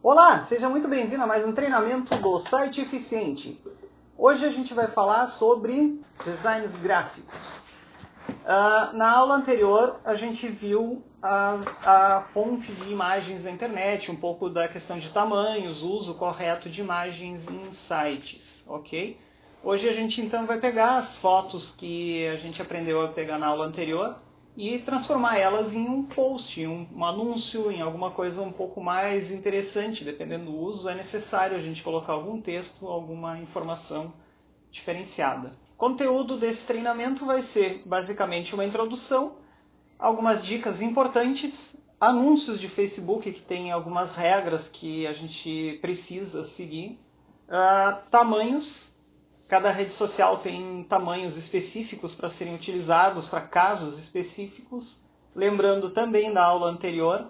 Olá, seja muito bem-vindo a mais um treinamento do Site Eficiente. Hoje a gente vai falar sobre designs gráficos. Na aula anterior a gente viu a fonte de imagens na internet, um pouco da questão de tamanhos, uso correto de imagens em sites, ok? Hoje a gente então vai pegar as fotos que a gente aprendeu a pegar na aula anterior e transformar elas em um post, em um anúncio, em alguma coisa um pouco mais interessante. Dependendo do uso, é necessário a gente colocar algum texto, alguma informação diferenciada. O conteúdo desse treinamento vai ser basicamente uma introdução, algumas dicas importantes, anúncios de Facebook que tem algumas regras que a gente precisa seguir, tamanhos. Cada rede social tem tamanhos específicos para serem utilizados para casos específicos. Lembrando também da aula anterior,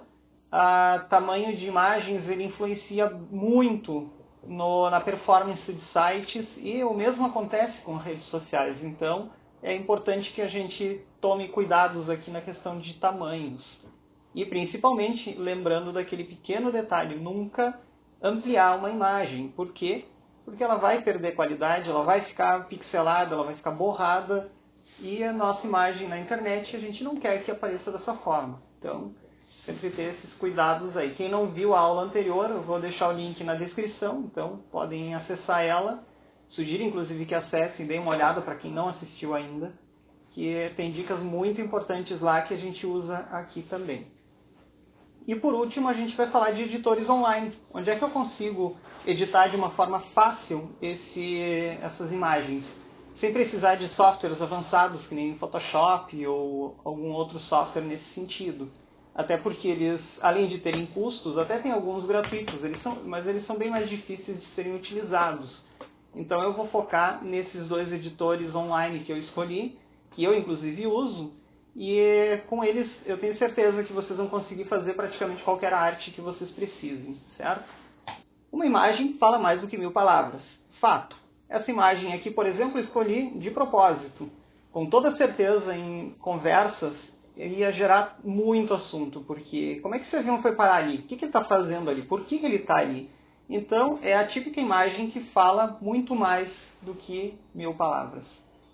o tamanho de imagens ele influencia muito na performance de sites e o mesmo acontece com redes sociais. Então é importante que a gente tome cuidados aqui na questão de tamanhos. E principalmente lembrando daquele pequeno detalhe, nunca ampliar uma imagem. Por quê? Porque ela vai perder qualidade, ela vai ficar pixelada, ela vai ficar borrada, e a nossa imagem na internet a gente não quer que apareça dessa forma. Então, sempre ter esses cuidados aí. Quem não viu a aula anterior, eu vou deixar o link na descrição, então podem acessar ela. Sugiro inclusive que acessem, deem uma olhada para quem não assistiu ainda, que tem dicas muito importantes lá que a gente usa aqui também. E por último, a gente vai falar de editores online. Onde é que eu consigo editar de uma forma fácil essas imagens? Sem precisar de softwares avançados, que nem Photoshop ou algum outro software nesse sentido. Até porque eles, além de terem custos, até tem alguns gratuitos, mas eles são bem mais difíceis de serem utilizados. Então eu vou focar nesses dois editores online que eu escolhi, que eu inclusive uso, e com eles eu tenho certeza que vocês vão conseguir fazer praticamente qualquer arte que vocês precisem, certo? Uma imagem fala mais do que 1000 palavras. Fato. Essa imagem aqui, por exemplo, eu escolhi de propósito. Com toda certeza, em conversas, ia gerar muito assunto, porque como é que esse avião foi parar ali? O que ele está fazendo ali? Por que ele está ali? Então, é a típica imagem que fala muito mais do que 1000 palavras.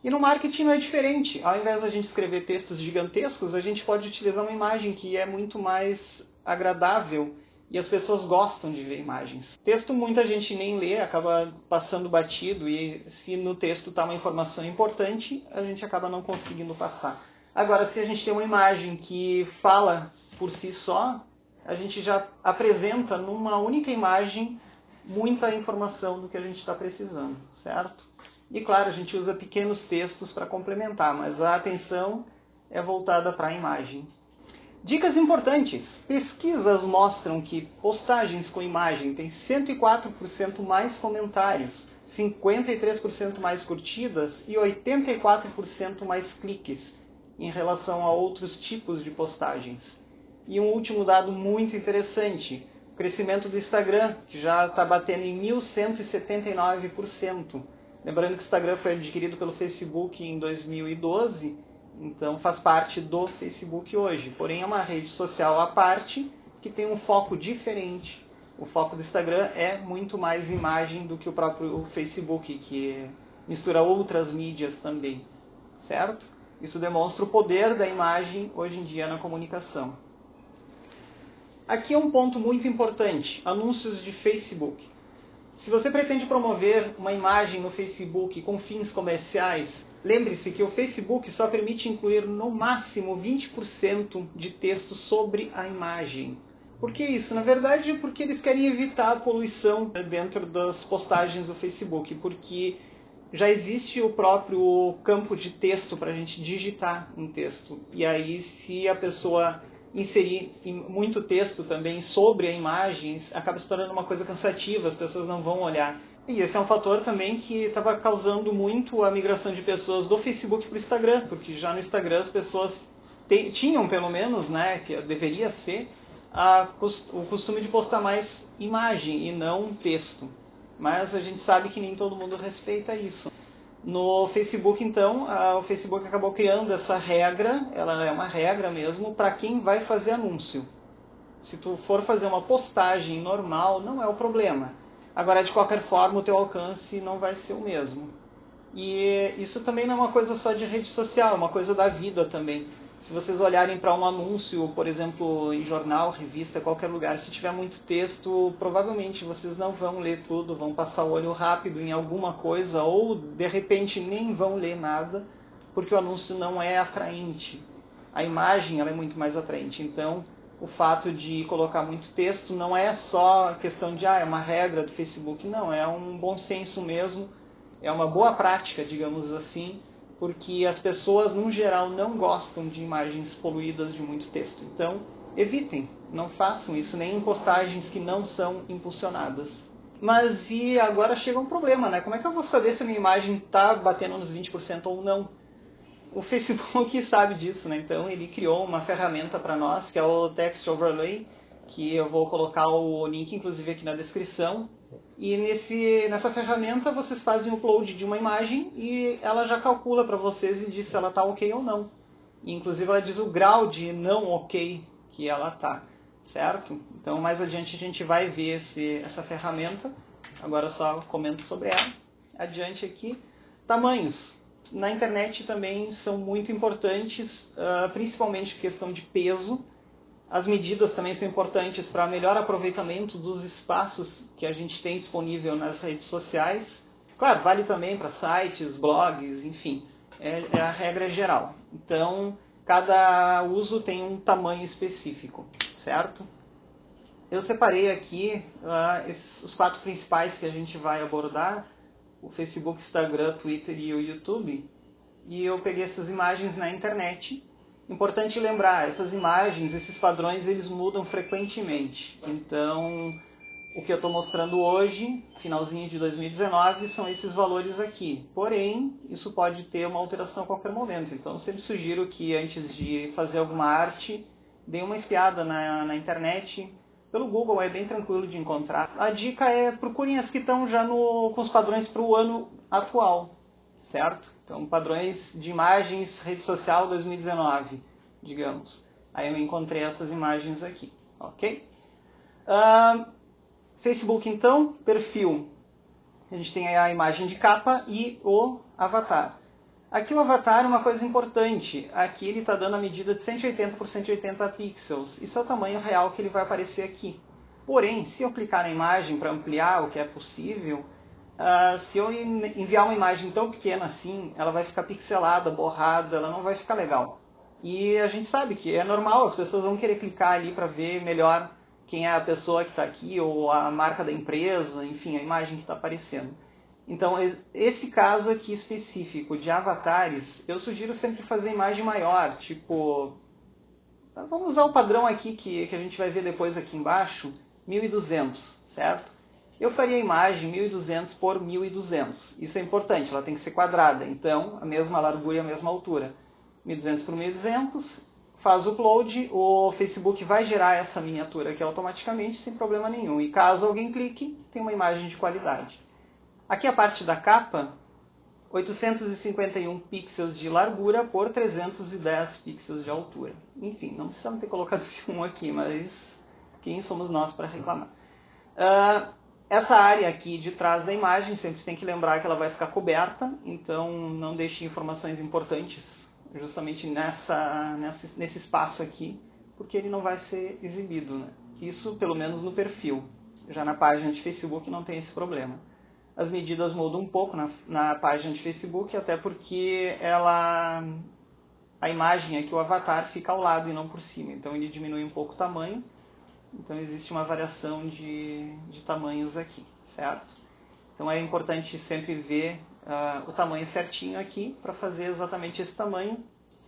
E no marketing não é diferente. Ao invés de a gente escrever textos gigantescos, a gente pode utilizar uma imagem que é muito mais agradável e as pessoas gostam de ver imagens. Texto muita gente nem lê, acaba passando batido, e se no texto está uma informação importante, a gente acaba não conseguindo passar. Agora, se a gente tem uma imagem que fala por si só, a gente já apresenta numa única imagem muita informação do que a gente está precisando, certo? E claro, a gente usa pequenos textos para complementar, mas a atenção é voltada para a imagem. Dicas importantes. Pesquisas mostram que postagens com imagem têm 104% mais comentários, 53% mais curtidas e 84% mais cliques em relação a outros tipos de postagens. E um último dado muito interessante, o crescimento do Instagram, que já está batendo em 1179%. Lembrando que o Instagram foi adquirido pelo Facebook em 2012, então faz parte do Facebook hoje. Porém é uma rede social à parte que tem um foco diferente. O foco do Instagram é muito mais imagem do que o próprio Facebook, que mistura outras mídias também, certo? Isso demonstra o poder da imagem hoje em dia na comunicação. Aqui é um ponto muito importante, anúncios de Facebook. Se você pretende promover uma imagem no Facebook com fins comerciais, lembre-se que o Facebook só permite incluir no máximo 20% de texto sobre a imagem. Por que isso? Na verdade, porque eles querem evitar a poluição dentro das postagens do Facebook, porque já existe o próprio campo de texto para a gente digitar um texto. E aí, se a pessoa inserir muito texto também sobre a imagem, acaba se tornando uma coisa cansativa, as pessoas não vão olhar. E esse é um fator também que estava causando muito a migração de pessoas do Facebook para o Instagram, porque já no Instagram as pessoas tinham pelo menos, né, que deveria ser, o costume de postar mais imagem e não texto. Mas a gente sabe que nem todo mundo respeita isso. No Facebook, então, o Facebook acabou criando essa regra, ela é uma regra mesmo, para quem vai fazer anúncio. Se tu for fazer uma postagem normal, não é o problema. Agora, de qualquer forma, o teu alcance não vai ser o mesmo. E isso também não é uma coisa só de rede social, é uma coisa da vida também. Se vocês olharem para um anúncio, por exemplo, em jornal, revista, qualquer lugar, se tiver muito texto, provavelmente vocês não vão ler tudo, vão passar o olho rápido em alguma coisa, ou de repente nem vão ler nada, porque o anúncio não é atraente. A imagem ela é muito mais atraente. Então, o fato de colocar muito texto não é só questão de é uma regra do Facebook, não, é um bom senso mesmo, é uma boa prática, digamos assim, porque as pessoas, no geral, não gostam de imagens poluídas de muito texto. Então, evitem, não façam isso, nem em postagens que não são impulsionadas. Mas e agora chega um problema, né? Como é que eu vou saber se a minha imagem está batendo nos 20% ou não? O Facebook sabe disso, né? Então ele criou uma ferramenta para nós, que é o Text Overlay, que eu vou colocar o link, inclusive, aqui na descrição. E nessa ferramenta vocês fazem o upload de uma imagem e ela já calcula para vocês e diz se ela está ok ou não. E, inclusive ela diz o grau de não ok que ela está, certo? Então mais adiante a gente vai ver essa ferramenta. Agora só comento sobre ela. Adiante aqui, tamanhos. Na internet também são muito importantes, principalmente questão de peso. As medidas também são importantes para melhor aproveitamento dos espaços que a gente tem disponível nas redes sociais. Claro, vale também para sites, blogs, enfim, é a regra geral. Então, cada uso tem um tamanho específico, certo? Eu separei aqui os 4 principais que a gente vai abordar, o Facebook, Instagram, Twitter e o YouTube, e eu peguei essas imagens na internet. Importante lembrar, essas imagens, esses padrões, eles mudam frequentemente. Então, o que eu estou mostrando hoje, finalzinho de 2019, são esses valores aqui. Porém, isso pode ter uma alteração a qualquer momento. Então, eu sempre sugiro que antes de fazer alguma arte, dê uma espiada na internet. Pelo Google é bem tranquilo de encontrar. A dica é procurem as que estão já com os padrões para o ano atual, certo? Então, padrões de imagens, rede social 2019, digamos. Aí eu encontrei essas imagens aqui, ok? Facebook, então, perfil. A gente tem a imagem de capa e o avatar. Aqui o avatar é uma coisa importante. Aqui ele está dando a medida de 180 por 180 pixels. Isso é o tamanho real que ele vai aparecer aqui. Porém, se eu clicar na imagem para ampliar, o que é possível, se eu enviar uma imagem tão pequena assim, ela vai ficar pixelada, borrada, ela não vai ficar legal. E a gente sabe que é normal, as pessoas vão querer clicar ali para ver melhor quem é a pessoa que está aqui, ou a marca da empresa, enfim, a imagem que está aparecendo. Então, esse caso aqui específico de avatares, eu sugiro sempre fazer imagem maior, tipo, vamos usar o padrão aqui que a gente vai ver depois aqui embaixo, 1200, certo? Eu faria a imagem 1200 por 1200, isso é importante, ela tem que ser quadrada, então a mesma largura e a mesma altura. 1200 por 1200, faz o upload, o Facebook vai gerar essa miniatura aqui automaticamente, sem problema nenhum. E caso alguém clique, tem uma imagem de qualidade. Aqui a parte da capa, 851 pixels de largura por 310 pixels de altura. Enfim, não precisamos ter colocado esse 1 aqui, mas quem somos nós para reclamar? Essa área aqui de trás da imagem, sempre tem que lembrar que ela vai ficar coberta, então não deixe informações importantes justamente nesse espaço aqui, porque ele não vai ser exibido, né? Isso pelo menos no perfil. Já na página de Facebook não tem esse problema. As medidas mudam um pouco na página de Facebook, até porque a imagem aqui, o avatar, fica ao lado e não por cima. Então ele diminui um pouco o tamanho. Então existe uma variação de tamanhos aqui, certo? Então é importante sempre ver o tamanho certinho aqui para fazer exatamente esse tamanho,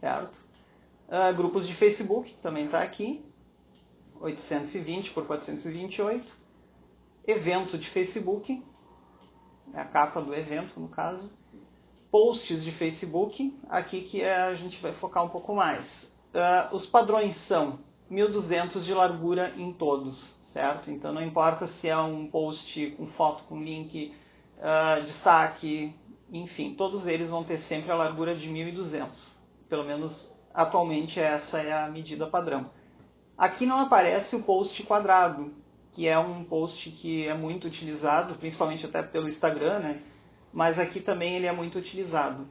certo? Grupos de Facebook, também está aqui, 820 por 428. Evento de Facebook, é a capa do evento no caso. Posts de Facebook, aqui que a gente vai focar um pouco mais. Os padrões são 1200 de largura em todos, certo? Então não importa se é um post com foto, com link, destaque, enfim, todos eles vão ter sempre a largura de 1200. Pelo menos atualmente essa é a medida padrão. Aqui não aparece o post quadrado, que é um post que é muito utilizado, principalmente até pelo Instagram, né? Mas aqui também ele é muito utilizado.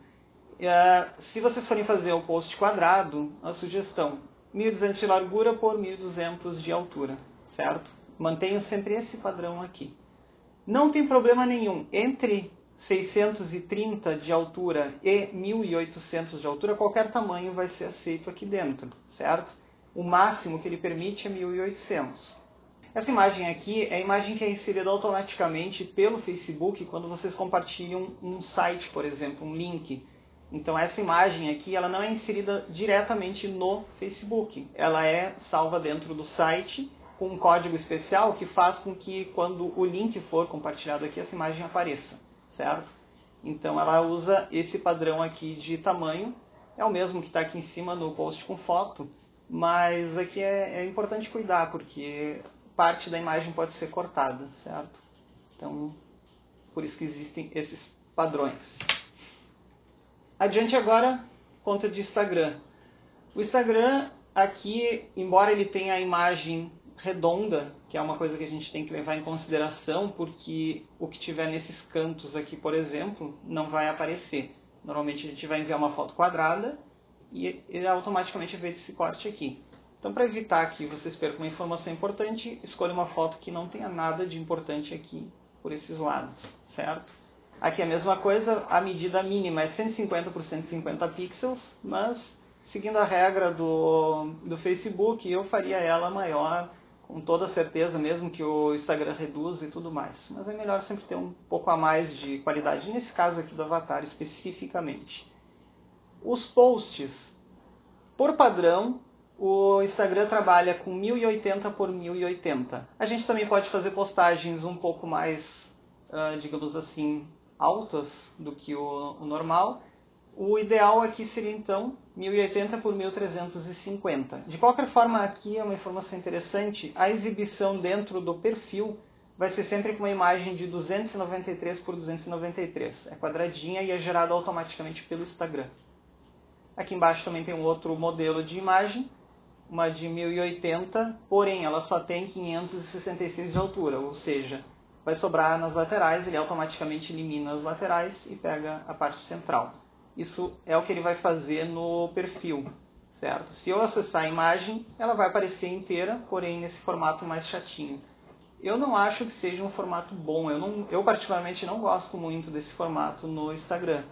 Se vocês forem fazer o post quadrado, a sugestão, 1.200 de largura por 1.200 de altura, certo? Mantenham sempre esse padrão aqui. Não tem problema nenhum, entre 630 de altura e 1.800 de altura, qualquer tamanho vai ser aceito aqui dentro, certo? O máximo que ele permite é 1.800. Essa imagem aqui é a imagem que é inserida automaticamente pelo Facebook quando vocês compartilham um site, por exemplo, um link. Então essa imagem aqui, ela não é inserida diretamente no Facebook. Ela é salva dentro do site com um código especial que faz com que quando o link for compartilhado aqui, essa imagem apareça, certo? Então ela usa esse padrão aqui de tamanho, é o mesmo que está aqui em cima no post com foto, mas aqui é importante cuidar, porque parte da imagem pode ser cortada, certo? Então, por isso que existem esses padrões. Adiante agora, conta de Instagram. O Instagram aqui, embora ele tenha a imagem redonda, que é uma coisa que a gente tem que levar em consideração, porque o que tiver nesses cantos aqui, por exemplo, não vai aparecer. Normalmente a gente vai enviar uma foto quadrada e ele automaticamente vê esse corte aqui. Então, para evitar que vocês percam uma informação importante, escolha uma foto que não tenha nada de importante aqui por esses lados, certo? Aqui é a mesma coisa, a medida mínima é 150 por 150 pixels, mas seguindo a regra do Facebook, eu faria ela maior, com toda certeza, mesmo que o Instagram reduza e tudo mais. Mas é melhor sempre ter um pouco a mais de qualidade, nesse caso aqui do avatar especificamente. Os posts, por padrão, o Instagram trabalha com 1080 por 1080. A gente também pode fazer postagens um pouco mais, digamos assim, altas do que o normal. O ideal aqui seria então 1080 por 1350. De qualquer forma, aqui é uma informação interessante, a exibição dentro do perfil vai ser sempre com uma imagem de 293 por 293. É quadradinha e é gerada automaticamente pelo Instagram. Aqui embaixo também tem um outro modelo de imagem, uma de 1080, porém ela só tem 566 de altura, ou seja, vai sobrar nas laterais, ele automaticamente elimina as laterais e pega a parte central. Isso é o que ele vai fazer no perfil, certo? Se eu acessar a imagem, ela vai aparecer inteira, porém nesse formato mais chatinho. Eu não acho que seja um formato bom, eu particularmente não gosto muito desse formato no Instagram.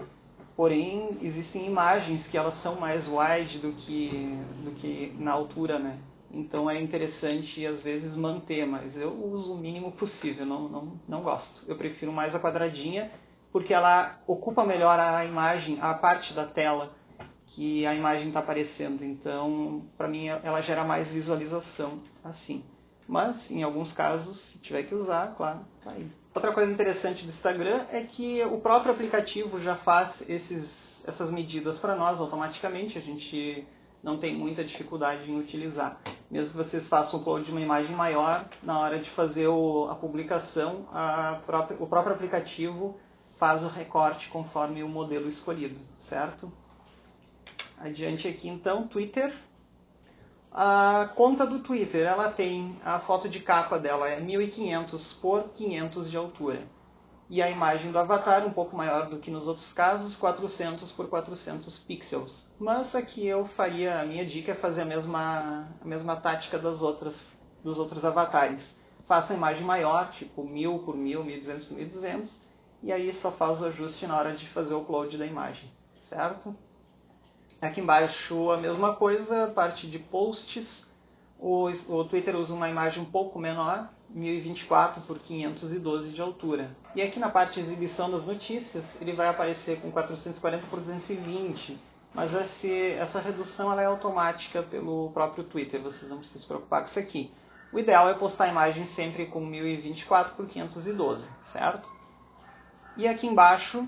Porém, existem imagens que elas são mais wide do que na altura, né? Então é interessante, às vezes, manter, mas eu uso o mínimo possível, não gosto. Eu prefiro mais a quadradinha, porque ela ocupa melhor a imagem, a parte da tela que a imagem está aparecendo. Então, para mim, ela gera mais visualização assim. Mas, em alguns casos, se tiver que usar, claro, tá aí. Outra coisa interessante do Instagram é que o próprio aplicativo já faz essas medidas para nós automaticamente, a gente não tem muita dificuldade em utilizar. Mesmo que vocês façam o upload de uma imagem maior, na hora de fazer a publicação, o próprio aplicativo faz o recorte conforme o modelo escolhido, certo? Adiante aqui então, Twitter. A conta do Twitter, ela tem a foto de capa dela, é 1500 por 500 de altura. E a imagem do avatar, um pouco maior do que nos outros casos, 400 por 400 pixels. Mas aqui a minha dica é fazer a mesma tática dos outros avatares. Faça a imagem maior, tipo 1000 por 1000, 1200 por 1200, e aí só faz o ajuste na hora de fazer o upload da imagem, certo? Aqui embaixo a mesma coisa, parte de posts. O Twitter usa uma imagem um pouco menor, 1024 por 512 de altura. E aqui na parte de exibição das notícias, ele vai aparecer com 440 por 220. Mas essa redução ela é automática pelo próprio Twitter, vocês não precisam se preocupar com isso aqui. O ideal é postar a imagem sempre com 1024 por 512, certo? E aqui embaixo,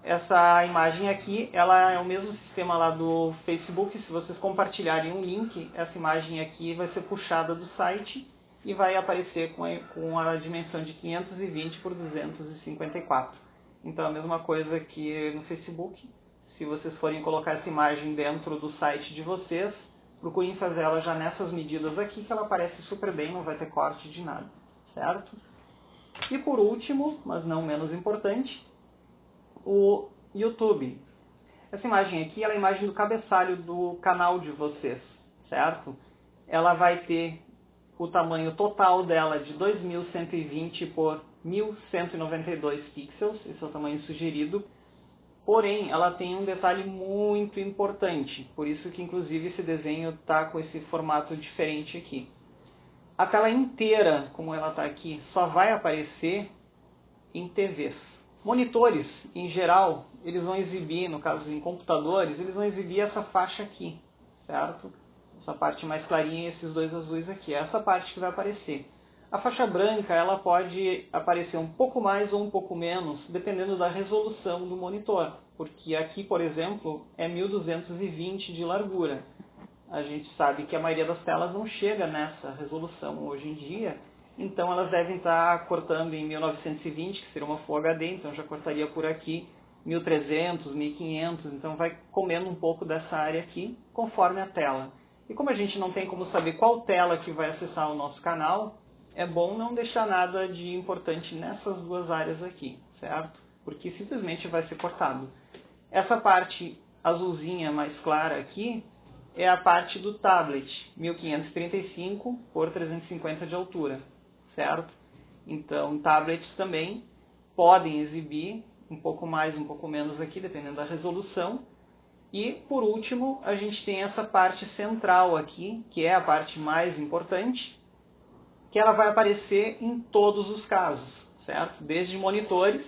essa imagem aqui, ela é o mesmo sistema lá do Facebook. Se vocês compartilharem um link, essa imagem aqui vai ser puxada do site e vai aparecer com a dimensão de 520 por 254. Então, a mesma coisa que no Facebook. Se vocês forem colocar essa imagem dentro do site de vocês, procurem fazer ela já nessas medidas aqui, que ela aparece super bem, não vai ter corte de nada, certo? E por último, mas não menos importante, o YouTube. Essa imagem aqui ela é a imagem do cabeçalho do canal de vocês, certo? Ela vai ter o tamanho total dela de 2120 por 1192 pixels, esse é o tamanho sugerido. Porém, ela tem um detalhe muito importante, por isso que inclusive esse desenho está com esse formato diferente aqui. A tela inteira, como ela está aqui, só vai aparecer em TVs. Monitores, em geral, eles vão exibir, no caso em computadores, eles vão exibir essa faixa aqui, certo? Essa parte mais clarinha e esses dois azuis aqui, essa parte que vai aparecer. A faixa branca, ela pode aparecer um pouco mais ou um pouco menos, dependendo da resolução do monitor. Porque aqui, por exemplo, é 1220 de largura. A gente sabe que a maioria das telas não chega nessa resolução hoje em dia, então elas devem estar cortando em 1920, que seria uma Full HD, então já cortaria por aqui 1300, 1500, então vai comendo um pouco dessa área aqui, conforme a tela. E como a gente não tem como saber qual tela que vai acessar o nosso canal, é bom não deixar nada de importante nessas duas áreas aqui, certo? Porque simplesmente vai ser cortado. Essa parte azulzinha mais clara aqui é a parte do tablet, 1535 por 350 de altura, certo? Então, tablets também podem exibir um pouco mais, um pouco menos aqui, dependendo da resolução. E, por último, a gente tem essa parte central aqui, que é a parte mais importante, que ela vai aparecer em todos os casos, certo? Desde monitores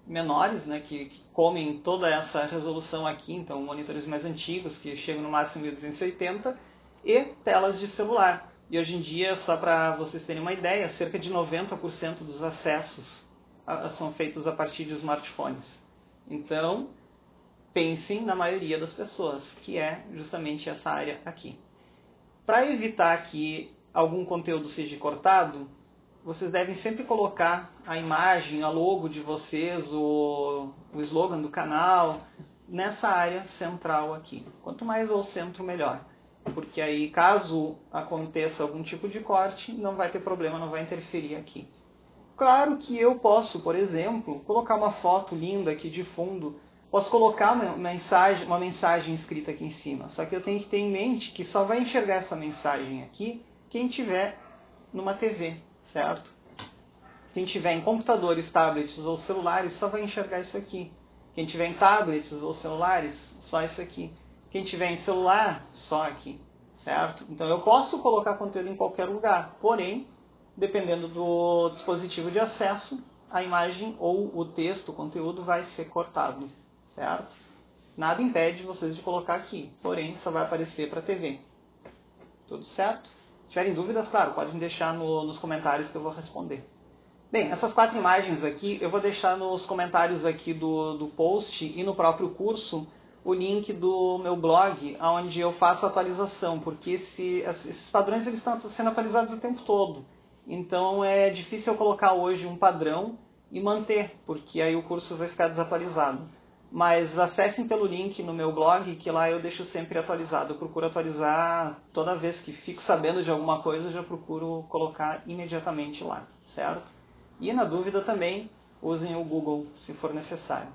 menores, né, que comem toda essa resolução aqui, então monitores mais antigos, que chegam no máximo 1280, e telas de celular. E hoje em dia, só para vocês terem uma ideia, cerca de 90% dos acessos são feitos a partir de smartphones. Então, pensem na maioria das pessoas, que é justamente essa área aqui. Para evitar que algum conteúdo seja cortado, vocês devem sempre colocar a imagem, a logo de vocês, o slogan do canal, nessa área central aqui. Quanto mais ao centro, melhor. Porque aí, caso aconteça algum tipo de corte, não vai ter problema, não vai interferir aqui. Claro que eu posso, por exemplo, colocar uma foto linda aqui de fundo, posso colocar uma mensagem escrita aqui em cima, só que eu tenho que ter em mente que só vai enxergar essa mensagem aqui quem tiver numa TV, certo? Quem tiver em computadores, tablets ou celulares só vai enxergar isso aqui. Quem tiver em tablets ou celulares, só isso aqui. Quem tiver em celular, só aqui, certo? Então eu posso colocar conteúdo em qualquer lugar, porém, dependendo do dispositivo de acesso, a imagem ou o texto, o conteúdo vai ser cortado, certo? Nada impede vocês de colocar aqui, porém só vai aparecer para a TV. Tudo certo? Se tiverem dúvidas, claro, podem deixar nos comentários que eu vou responder. Bem, essas 4 imagens aqui, eu vou deixar nos comentários aqui do post e no próprio curso o link do meu blog, onde eu faço a atualização, porque esses padrões eles estão sendo atualizados o tempo todo. Então é difícil eu colocar hoje um padrão e manter, porque aí o curso vai ficar desatualizado. Mas acessem pelo link no meu blog, que lá eu deixo sempre atualizado. Eu procuro atualizar toda vez que fico sabendo de alguma coisa, eu já procuro colocar imediatamente lá, certo? E na dúvida também, usem o Google, se for necessário.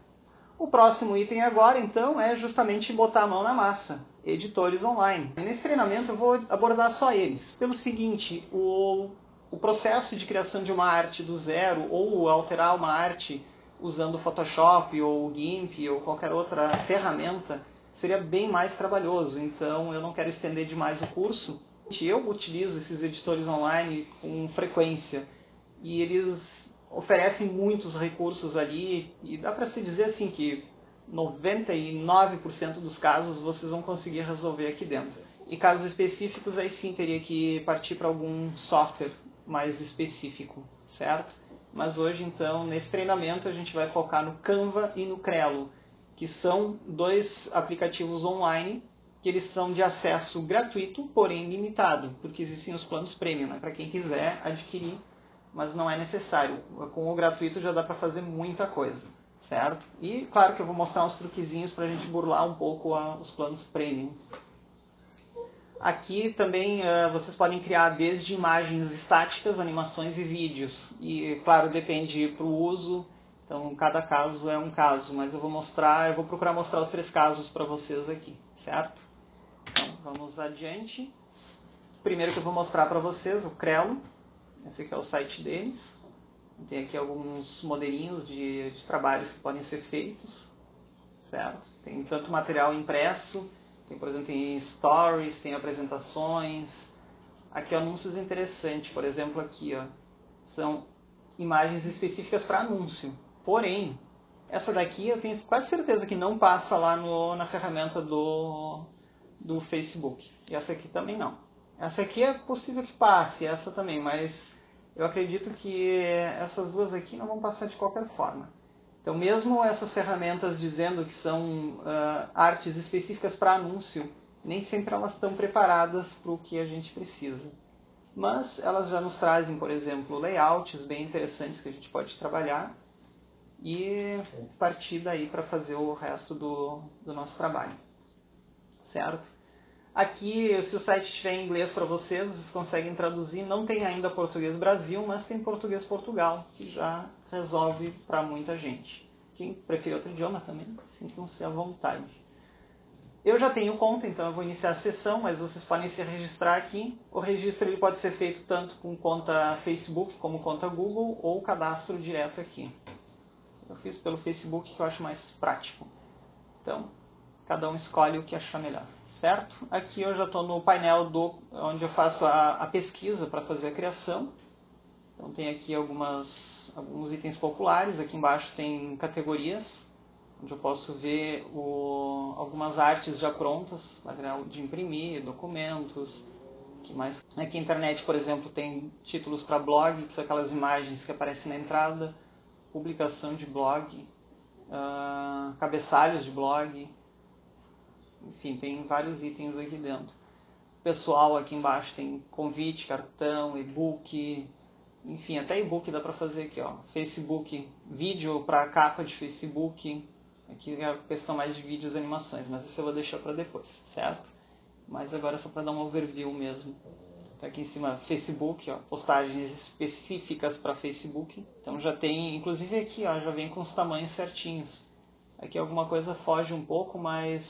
O próximo item agora, então, é justamente botar a mão na massa, editores online. Nesse treinamento eu vou abordar só eles. Pelo seguinte, o processo de criação de uma arte do zero, ou alterar uma arte usando Photoshop ou GIMP ou qualquer outra ferramenta, seria bem mais trabalhoso. Então eu não quero estender demais o curso. Eu utilizo esses editores online com frequência e eles oferecem muitos recursos ali e dá para se dizer assim que 99% dos casos vocês vão conseguir resolver aqui dentro. E casos específicos aí sim teria que partir para algum software mais específico, certo? Mas hoje, então, nesse treinamento, a gente vai focar no Canva e no Crello, que são 2 aplicativos online que eles são de acesso gratuito, porém limitado, porque existem os planos premium, né, para quem quiser adquirir, mas não é necessário. Com o gratuito já dá para fazer muita coisa, certo? E claro que eu vou mostrar uns truquezinhos para a gente burlar um pouco os planos premium. Aqui também vocês podem criar desde imagens estáticas, animações e vídeos. E, claro, depende para o uso, então cada caso é um caso, mas eu vou procurar mostrar os 3 casos para vocês aqui, certo? Então, vamos adiante. Primeiro que eu vou mostrar para vocês o Crello, esse aqui é o site deles. Tem aqui alguns modelinhos de trabalhos que podem ser feitos, certo? Tem tanto material impresso, tem, por exemplo, tem stories, tem apresentações. Aqui anúncios interessantes, por exemplo, aqui, ó, são imagens específicas para anúncio. Porém, essa daqui eu tenho quase certeza que não passa lá na ferramenta do Facebook. E essa aqui também não. Essa aqui é possível que passe, essa também, mas eu acredito que essas duas aqui não vão passar de qualquer forma. Então, mesmo essas ferramentas dizendo que são artes específicas para anúncio, nem sempre elas estão preparadas para o que a gente precisa. Mas elas já nos trazem, por exemplo, layouts bem interessantes que a gente pode trabalhar e partir daí para fazer o resto do nosso trabalho. Certo? Aqui, se o site estiver em inglês para vocês conseguem traduzir. Não tem ainda português Brasil, mas tem português Portugal, que já resolve para muita gente. Quem prefere outro idioma também, sintam-se à vontade. Eu já tenho conta, então eu vou iniciar a sessão, mas vocês podem se registrar aqui. O registro ele pode ser feito tanto com conta Facebook como conta Google ou cadastro direto aqui. Eu fiz pelo Facebook, que eu acho mais prático. Então, cada um escolhe o que achar melhor. Certo? Aqui eu já estou no painel onde eu faço a pesquisa para fazer a criação. Então tem aqui alguns itens populares. Aqui embaixo tem categorias, onde eu posso ver algumas artes já prontas, material de imprimir, documentos. Que mais? Aqui na internet, por exemplo, tem títulos para blog, que são aquelas imagens que aparecem na entrada, publicação de blog, cabeçalhos de blog. Enfim, tem vários itens aqui dentro. Pessoal, aqui embaixo tem convite, cartão, e-book. Enfim, até e-book dá pra fazer aqui, ó. Facebook, vídeo para capa de Facebook. Aqui é a questão mais de vídeos e animações, mas isso eu vou deixar para depois, certo? Mas agora é só para dar um overview mesmo. Tá aqui em cima, Facebook, ó, postagens específicas para Facebook. Então já tem, inclusive aqui, ó, já vem com os tamanhos certinhos. Aqui alguma coisa foge um pouco, mas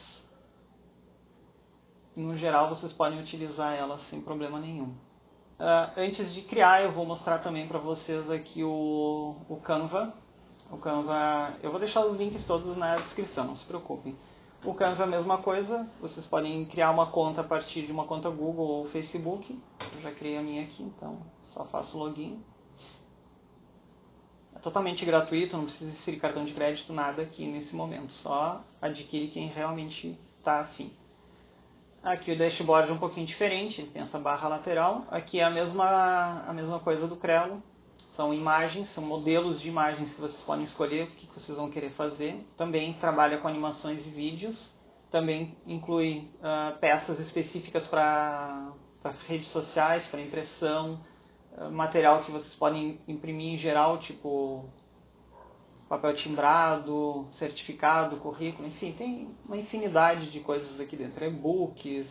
no geral vocês podem utilizar ela sem problema nenhum. Antes de criar, eu vou mostrar também para vocês aqui o Canva. O Canva, eu vou deixar os links todos na descrição, não se preocupem. O Canva é a mesma coisa, vocês podem criar uma conta a partir de uma conta Google ou Facebook. Eu já criei a minha aqui, então só faço login. É totalmente gratuito, não precisa inserir cartão de crédito, nada aqui nesse momento. Só adquire quem realmente está afim. Aqui o dashboard é um pouquinho diferente, ele tem essa barra lateral. Aqui é a mesma coisa do Crello. São imagens, são modelos de imagens que vocês podem escolher o que vocês vão querer fazer. Também trabalha com animações e vídeos. Também inclui peças específicas para redes sociais, para impressão. Material que vocês podem imprimir em geral, tipo papel timbrado, certificado, currículo, enfim, tem uma infinidade de coisas aqui dentro. E-books,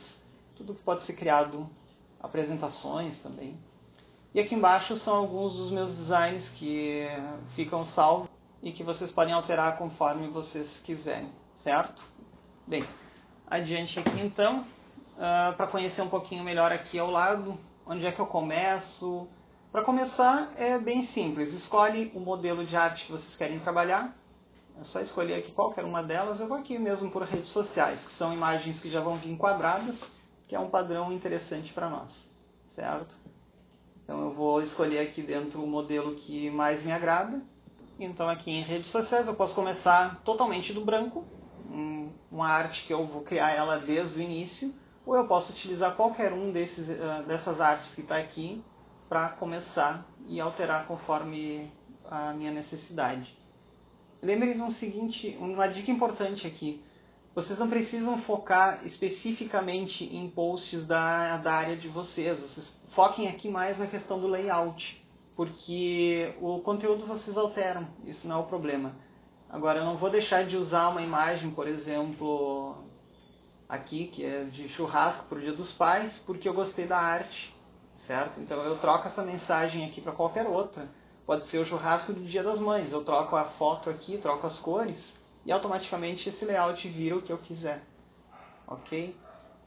tudo que pode ser criado, apresentações também. E aqui embaixo são alguns dos meus designs que ficam salvos e que vocês podem alterar conforme vocês quiserem, certo? Bem, adiante aqui então, para conhecer um pouquinho melhor aqui ao lado, onde é que eu começo. Para começar é bem simples, escolhe o modelo de arte que vocês querem trabalhar, é só escolher aqui qualquer uma delas. Eu vou aqui mesmo por redes sociais, que são imagens que já vão vir enquadradas, que é um padrão interessante para nós, certo? Então eu vou escolher aqui dentro o modelo que mais me agrada. Então aqui em redes sociais eu posso começar totalmente do branco, uma arte que eu vou criar ela desde o início, ou eu posso utilizar qualquer um dessas artes que está aqui para começar e alterar conforme a minha necessidade. Lembre-se de uma dica importante aqui. Vocês não precisam focar especificamente em posts da área de vocês. Vocês foquem aqui mais na questão do layout, porque o conteúdo vocês alteram, isso não é o problema. Agora, eu não vou deixar de usar uma imagem, por exemplo, aqui, que é de churrasco para o Dia dos Pais, porque eu gostei da arte, certo? Então eu troco essa mensagem aqui para qualquer outra. Pode ser o churrasco do Dia das Mães, eu troco a foto aqui, troco as cores, e automaticamente esse layout vira o que eu quiser, ok?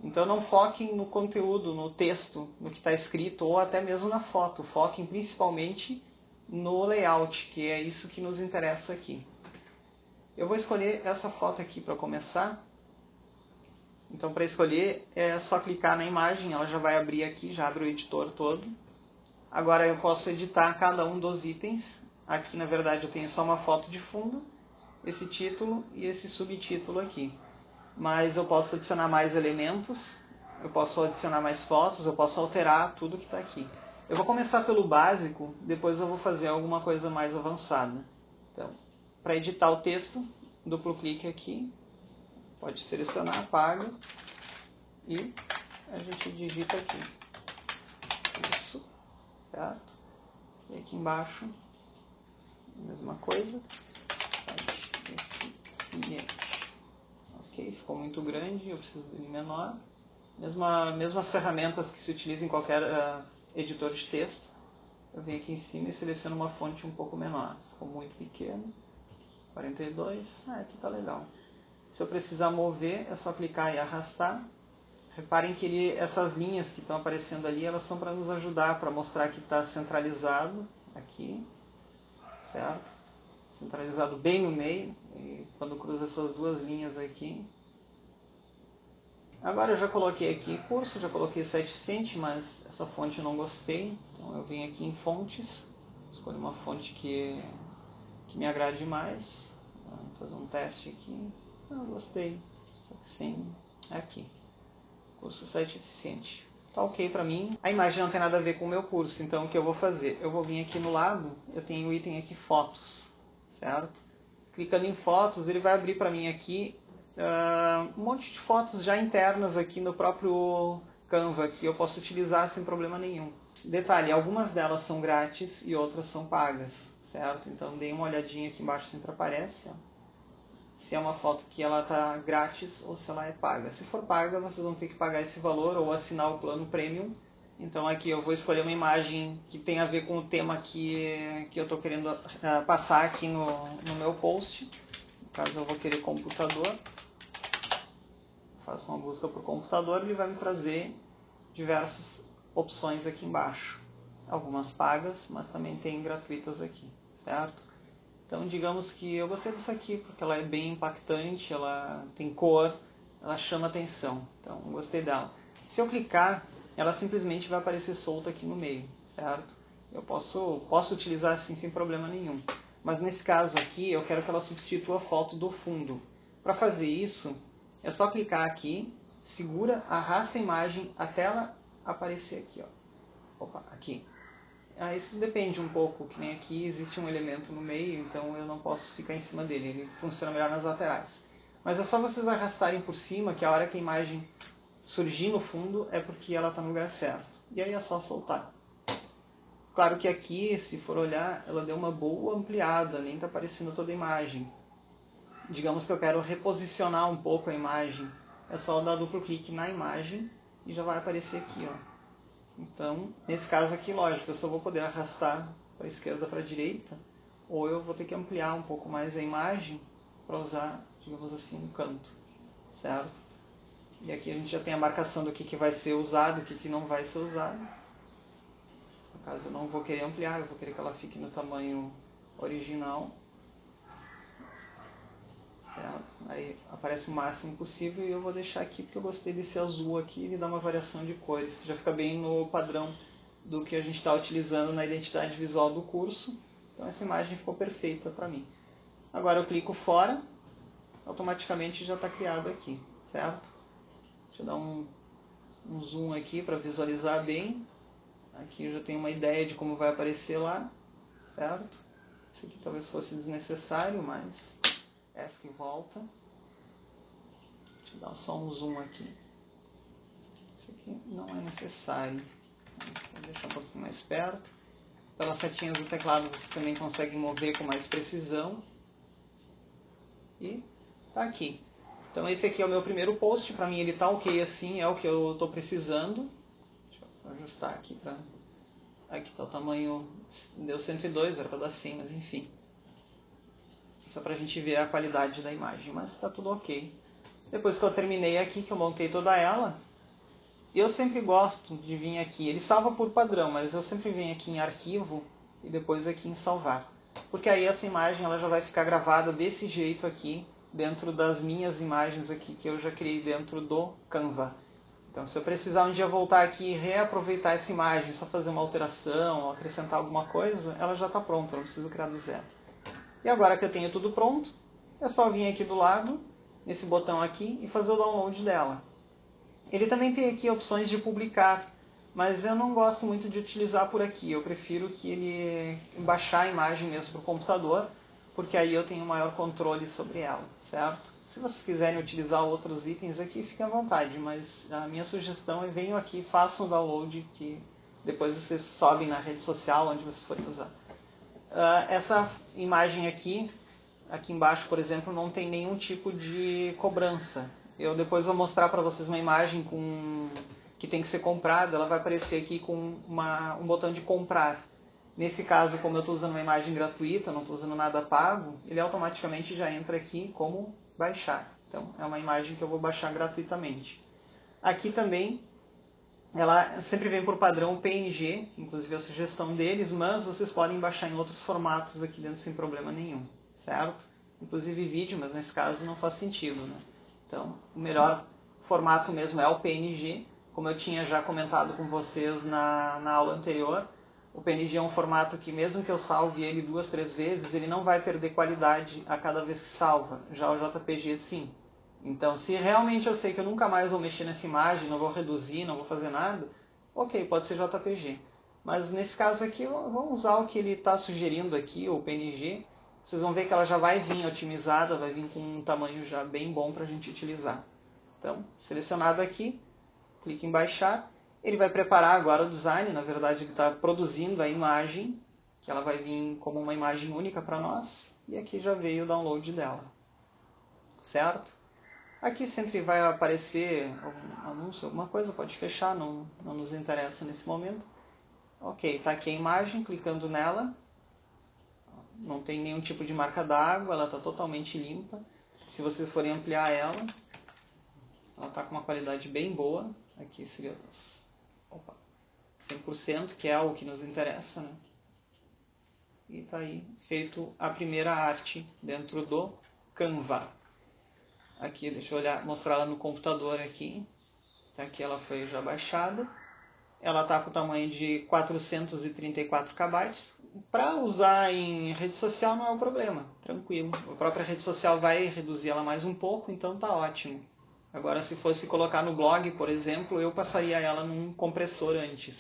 Então não foquem no conteúdo, no texto, no que está escrito, ou até mesmo na foto. Foquem principalmente no layout, que é isso que nos interessa aqui. Eu vou escolher essa foto aqui para começar. Então para escolher é só clicar na imagem, ela já vai abrir aqui, já abre o editor todo. Agora eu posso editar cada um dos itens. Aqui na verdade eu tenho só uma foto de fundo, esse título e esse subtítulo aqui. Mas eu posso adicionar mais elementos, eu posso adicionar mais fotos, eu posso alterar tudo que está aqui. Eu vou começar pelo básico, depois eu vou fazer alguma coisa mais avançada. Então, para editar o texto, duplo clique aqui, pode selecionar, apaga, e a gente digita aqui. Isso, certo? E aqui embaixo, a mesma coisa. Ok, ficou muito grande, eu preciso dele menor. Mesmas ferramentas que se utilizam em qualquer editor de texto. Eu venho aqui em cima e seleciono uma fonte um pouco menor. Ficou muito pequeno. 42. Aqui está legal. Se eu precisar mover, é só clicar e arrastar. Reparem que essas linhas que estão aparecendo ali, elas são para nos ajudar, para mostrar que está centralizado aqui, certo? Centralizado bem no meio, e quando cruza essas duas linhas aqui. Agora eu já coloquei aqui curso, já coloquei site Cent, mas essa fonte eu não gostei, então eu venho aqui em fontes, escolho uma fonte que me agrade mais, vou fazer um teste aqui, eu gostei, sim, aqui, curso site eficiente, tá ok pra mim. A imagem não tem nada a ver com o meu curso, então o que eu vou fazer? Eu vou vir aqui no lado, eu tenho o item aqui fotos, certo? Clicando em fotos, ele vai abrir pra mim aqui um monte de fotos já internas aqui no próprio Canva, que eu posso utilizar sem problema nenhum. Detalhe, algumas delas são grátis e outras são pagas, certo? Então dê uma olhadinha aqui embaixo, sempre aparece, ó, se é uma foto que ela está grátis ou se ela é paga. Se for paga, vocês vão ter que pagar esse valor ou assinar o plano Premium. Então aqui eu vou escolher uma imagem que tem a ver com o tema que eu estou querendo passar aqui no meu post. No caso eu vou querer computador. Faço uma busca por computador e ele vai me trazer diversas opções aqui embaixo. Algumas pagas, mas também tem gratuitas aqui, certo? Então digamos que eu gostei disso aqui porque ela é bem impactante, ela tem cor, ela chama atenção. Então gostei dela. Se eu clicar, ela simplesmente vai aparecer solta aqui no meio, certo? Eu posso utilizar assim sem problema nenhum. Mas nesse caso aqui eu quero que ela substitua a foto do fundo. Para fazer isso, é só clicar aqui, segura, arrasta a imagem até ela aparecer aqui, ó. Opa, aqui. Isso depende um pouco, que nem aqui existe um elemento no meio, então eu não posso ficar em cima dele, ele funciona melhor nas laterais. Mas é só vocês arrastarem por cima, que a hora que a imagem surgir no fundo é porque ela está no lugar certo. E aí é só soltar. Claro que aqui, se for olhar, ela deu uma boa ampliada, nem está aparecendo toda a imagem. Digamos que eu quero reposicionar um pouco a imagem, é só dar duplo clique na imagem e já vai aparecer aqui, ó. Então, nesse caso aqui, lógico, eu só vou poder arrastar para a esquerda para a direita, ou eu vou ter que ampliar um pouco mais a imagem para usar, digamos assim, um canto, certo? E aqui a gente já tem a marcação do que vai ser usado, o que não vai ser usado. No caso, eu não vou querer ampliar, eu vou querer que ela fique no tamanho original. Certo? Aí aparece o máximo possível e eu vou deixar aqui porque eu gostei desse azul aqui, ele dá uma variação de cores, já fica bem no padrão do que a gente está utilizando na identidade visual do curso. Então essa imagem ficou perfeita para mim. Agora eu clico fora, automaticamente já está criado aqui, certo? Deixa eu dar um zoom aqui para visualizar bem. Aqui eu já tenho uma ideia de como vai aparecer lá, certo? Isso aqui talvez fosse desnecessário, mas ESC volta. Deixa eu dar só um zoom aqui. Isso aqui não é necessário. Vou deixar um pouquinho mais perto. Pelas setinhas do teclado você também consegue mover com mais precisão. E tá aqui. Então esse aqui é o meu primeiro post, para mim ele está ok assim, é o que eu estou precisando. Deixa eu ajustar aqui para... Aqui está o tamanho, deu 102, era para dar 100, mas enfim. Só para a gente ver a qualidade da imagem, mas está tudo ok. Depois que eu terminei aqui, que eu montei toda ela, eu sempre gosto de vir aqui, ele salva por padrão, mas eu sempre venho aqui em arquivo e depois aqui em salvar. Porque aí essa imagem ela já vai ficar gravada desse jeito aqui, dentro das minhas imagens aqui que eu já criei dentro do Canva. Então se eu precisar um dia voltar aqui e reaproveitar essa imagem, só fazer uma alteração, ou acrescentar alguma coisa, ela já está pronta, eu não preciso criar do zero. E agora que eu tenho tudo pronto, é só vir aqui do lado, nesse botão aqui, e fazer o download dela. Ele também tem aqui opções de publicar, mas eu não gosto muito de utilizar por aqui. Eu prefiro que ele baixar a imagem mesmo para o computador, porque aí eu tenho maior controle sobre ela, certo? Se vocês quiserem utilizar outros itens aqui, fiquem à vontade, mas a minha sugestão é venham aqui, façam o download, que depois vocês sobem na rede social onde vocês forem usar. Essa imagem aqui embaixo, por exemplo, não tem nenhum tipo de cobrança. Eu depois vou mostrar para vocês uma imagem que tem que ser comprada, ela vai aparecer aqui com um botão de comprar. Nesse caso, como eu estou usando uma imagem gratuita, não estou usando nada pago, ele automaticamente já entra aqui como baixar. Então, é uma imagem que eu vou baixar gratuitamente. Aqui também, ela sempre vem por padrão PNG, inclusive a sugestão deles, mas vocês podem baixar em outros formatos aqui dentro sem problema nenhum, certo? Inclusive vídeo, mas nesse caso não faz sentido, né? Então, o melhor formato mesmo é o PNG, como eu tinha já comentado com vocês na aula anterior. O PNG é um formato que mesmo que eu salve ele 2, 3 vezes, ele não vai perder qualidade a cada vez que salva. Já o JPG sim. Então, se realmente eu sei que eu nunca mais vou mexer nessa imagem, não vou reduzir, não vou fazer nada, ok, pode ser JPG. Mas nesse caso aqui, vamos usar o que ele está sugerindo aqui, o PNG. Vocês vão ver que ela já vai vir otimizada, vai vir com um tamanho já bem bom para a gente utilizar. Então, selecionado aqui, clique em baixar. Ele vai preparar agora o design, na verdade ele está produzindo a imagem, que ela vai vir como uma imagem única para nós. E aqui já veio o download dela. Certo? Aqui sempre vai aparecer algum anúncio, alguma coisa, pode fechar, não nos interessa nesse momento. Ok, está aqui a imagem, clicando nela. Não tem nenhum tipo de marca d'água, ela está totalmente limpa. Se vocês forem ampliar ela está com uma qualidade bem boa. Aqui seria 100%, que é o que nos interessa, né? E está aí feito a primeira arte dentro do Canva. Aqui, deixa eu mostrar ela no computador aqui. Aqui ela foi já baixada. Ela está com o tamanho de 434 KB. Para usar em rede social não é um problema, tranquilo. A própria rede social vai reduzir ela mais um pouco, então está ótimo. Agora, se fosse colocar no blog, por exemplo, eu passaria ela num compressor antes.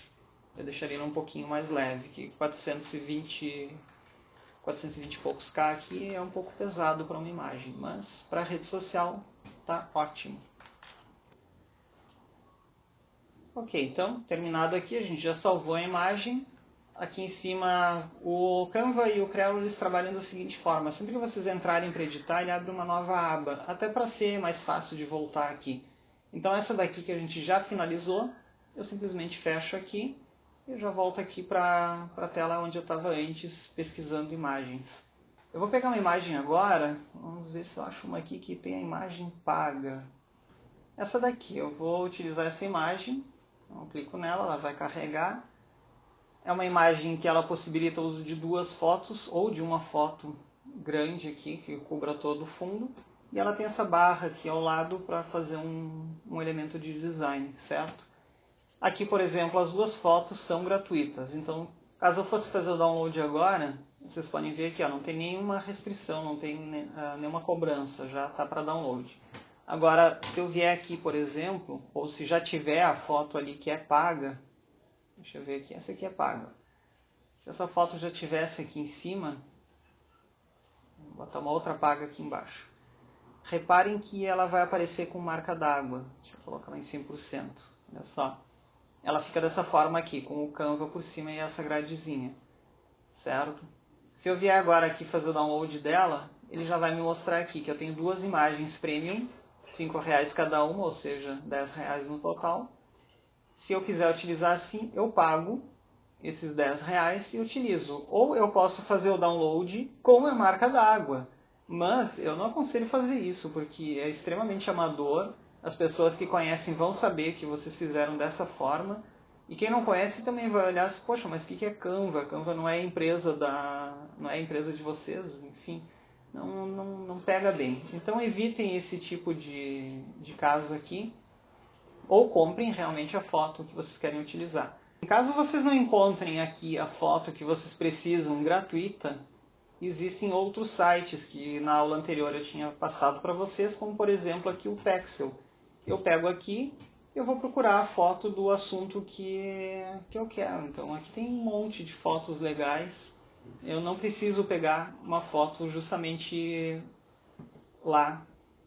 Eu deixaria ela um pouquinho mais leve, que 420 e poucos K aqui é um pouco pesado para uma imagem, mas para a rede social está ótimo. Ok, então, terminado aqui, a gente já salvou a imagem. Aqui em cima, o Canva e o Creo eles trabalham da seguinte forma. Sempre que vocês entrarem para editar, ele abre uma nova aba, até para ser mais fácil de voltar aqui. Então essa daqui que a gente já finalizou, eu simplesmente fecho aqui e já volto aqui para a tela onde eu estava antes, pesquisando imagens. Eu vou pegar uma imagem agora, vamos ver se eu acho uma aqui que tem a imagem paga. Essa daqui, eu vou utilizar essa imagem, então eu clico nela, ela vai carregar. É uma imagem que ela possibilita o uso de 2 fotos ou de uma foto grande aqui, que cubra todo o fundo. E ela tem essa barra aqui ao lado para fazer um elemento de design, certo? Aqui, por exemplo, as 2 fotos são gratuitas. Então, caso eu fosse fazer o download agora, vocês podem ver aqui, ó, não tem nenhuma restrição, não tem nenhuma cobrança, já está para download. Agora, se eu vier aqui, por exemplo, ou se já tiver a foto ali que é paga, deixa eu ver aqui, essa aqui é paga. Se essa foto já tivesse aqui em cima, vou botar uma outra paga aqui embaixo. Reparem que ela vai aparecer com marca d'água. Deixa eu colocar ela em 100%. Olha só. Ela fica dessa forma aqui, com o Canva por cima e essa gradezinha. Certo? Se eu vier agora aqui fazer o download dela, ele já vai me mostrar aqui que eu tenho 2 imagens premium. R$ 5 cada uma, ou seja, R$ 10 no total. Se eu quiser utilizar assim, eu pago esses R$ 10 e utilizo. Ou eu posso fazer o download com a marca d'água. Mas eu não aconselho fazer isso, porque é extremamente amador. As pessoas que conhecem vão saber que vocês fizeram dessa forma. E quem não conhece também vai olhar assim, poxa, mas o que é Canva? A Canva não é empresa não é empresa de vocês, enfim. Não pega bem. Então evitem esse tipo de casos aqui. Ou comprem realmente a foto que vocês querem utilizar. Caso vocês não encontrem aqui a foto que vocês precisam gratuita, existem outros sites que na aula anterior eu tinha passado para vocês, como por exemplo aqui o Pexel. Eu pego aqui, eu vou procurar a foto do assunto que eu quero. Então aqui tem um monte de fotos legais. Eu não preciso pegar uma foto justamente lá.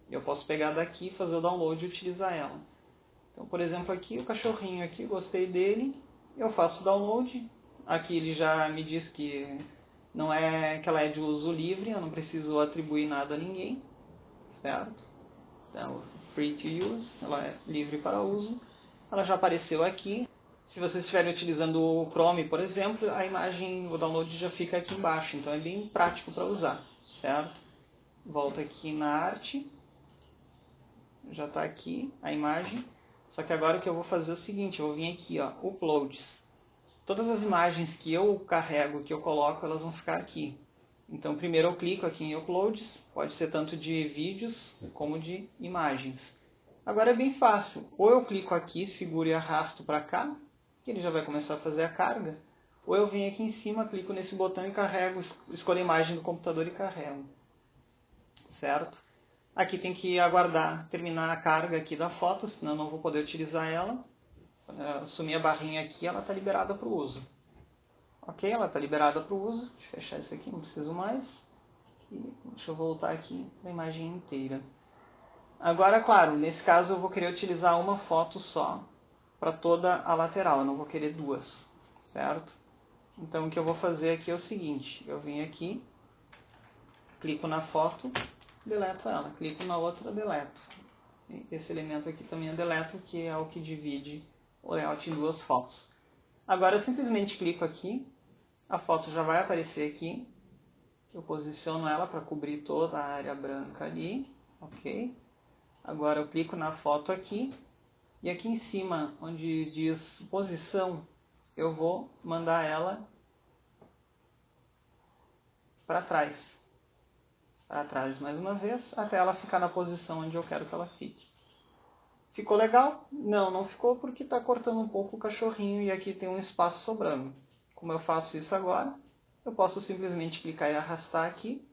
Eu posso pegar daqui, fazer o download e utilizar ela. Então, por exemplo, aqui o cachorrinho aqui, gostei dele, eu faço o download. Aqui ele já me diz que não é que ela é de uso livre, eu não preciso atribuir nada a ninguém, certo? Então, free to use, ela é livre para uso. Ela já apareceu aqui. Se vocês estiverem utilizando o Chrome, por exemplo, a imagem, o download já fica aqui embaixo, então é bem prático para usar, certo? Volto aqui na arte, já está aqui a imagem. Só que agora o que eu vou fazer é o seguinte, eu vou vir aqui, ó, Uploads. Todas as imagens que eu carrego, que eu coloco, elas vão ficar aqui. Então primeiro eu clico aqui em Uploads, pode ser tanto de vídeos como de imagens. Agora é bem fácil, ou eu clico aqui, seguro e arrasto para cá, que ele já vai começar a fazer a carga, ou eu venho aqui em cima, clico nesse botão e carrego, escolho a imagem do computador e carrego. Certo? Aqui tem que aguardar terminar a carga aqui da foto, senão eu não vou poder utilizar ela. Sumir a barrinha aqui, ela está liberada para o uso. Ok, ela está liberada para o uso. Deixa eu fechar isso aqui, não preciso mais. E deixa eu voltar aqui na imagem inteira. Agora, claro, nesse caso eu vou querer utilizar uma foto só para toda a lateral, eu não vou querer duas, certo? Então o que eu vou fazer aqui é o seguinte, eu venho aqui, clico na foto, deleto ela, clico na outra, deleto. Esse elemento aqui também é deleto, que é o que divide o layout em duas fotos. Agora eu simplesmente clico aqui, a foto já vai aparecer aqui, eu posiciono ela para cobrir toda a área branca ali, ok? Agora eu clico na foto aqui, e aqui em cima, onde diz posição, eu vou mandar ela para trás. Para trás mais uma vez, até ela ficar na posição onde eu quero que ela fique. Ficou legal? Não, não ficou porque está cortando um pouco o cachorrinho e aqui tem um espaço sobrando. Como eu faço isso agora, eu posso simplesmente clicar e arrastar aqui.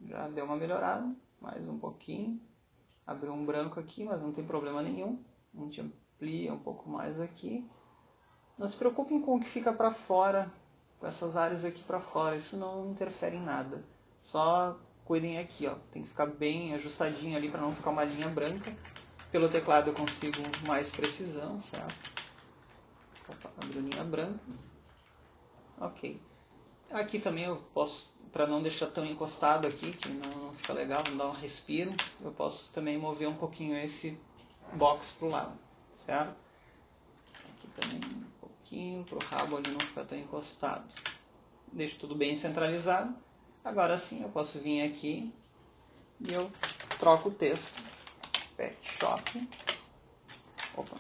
Já deu uma melhorada, mais um pouquinho. Abriu um branco aqui, mas não tem problema nenhum. A gente amplia um pouco mais aqui. Não se preocupem com o que fica para fora, com essas áreas aqui para fora, isso não interfere em nada. Só cuidem aqui, ó, tem que ficar bem ajustadinho ali para não ficar uma linha branca. Pelo teclado eu consigo mais precisão, certo? Opa, abriu linha branca. Ok. Aqui também eu posso, para não deixar tão encostado aqui, que não fica legal, não dá um respiro, eu posso também mover um pouquinho esse box para o lado, certo? Aqui também um pouquinho, para o rabo ali não ficar tão encostado. Deixo tudo bem centralizado. Agora sim eu posso vir aqui e eu troco o texto. Pet Shop. Opa.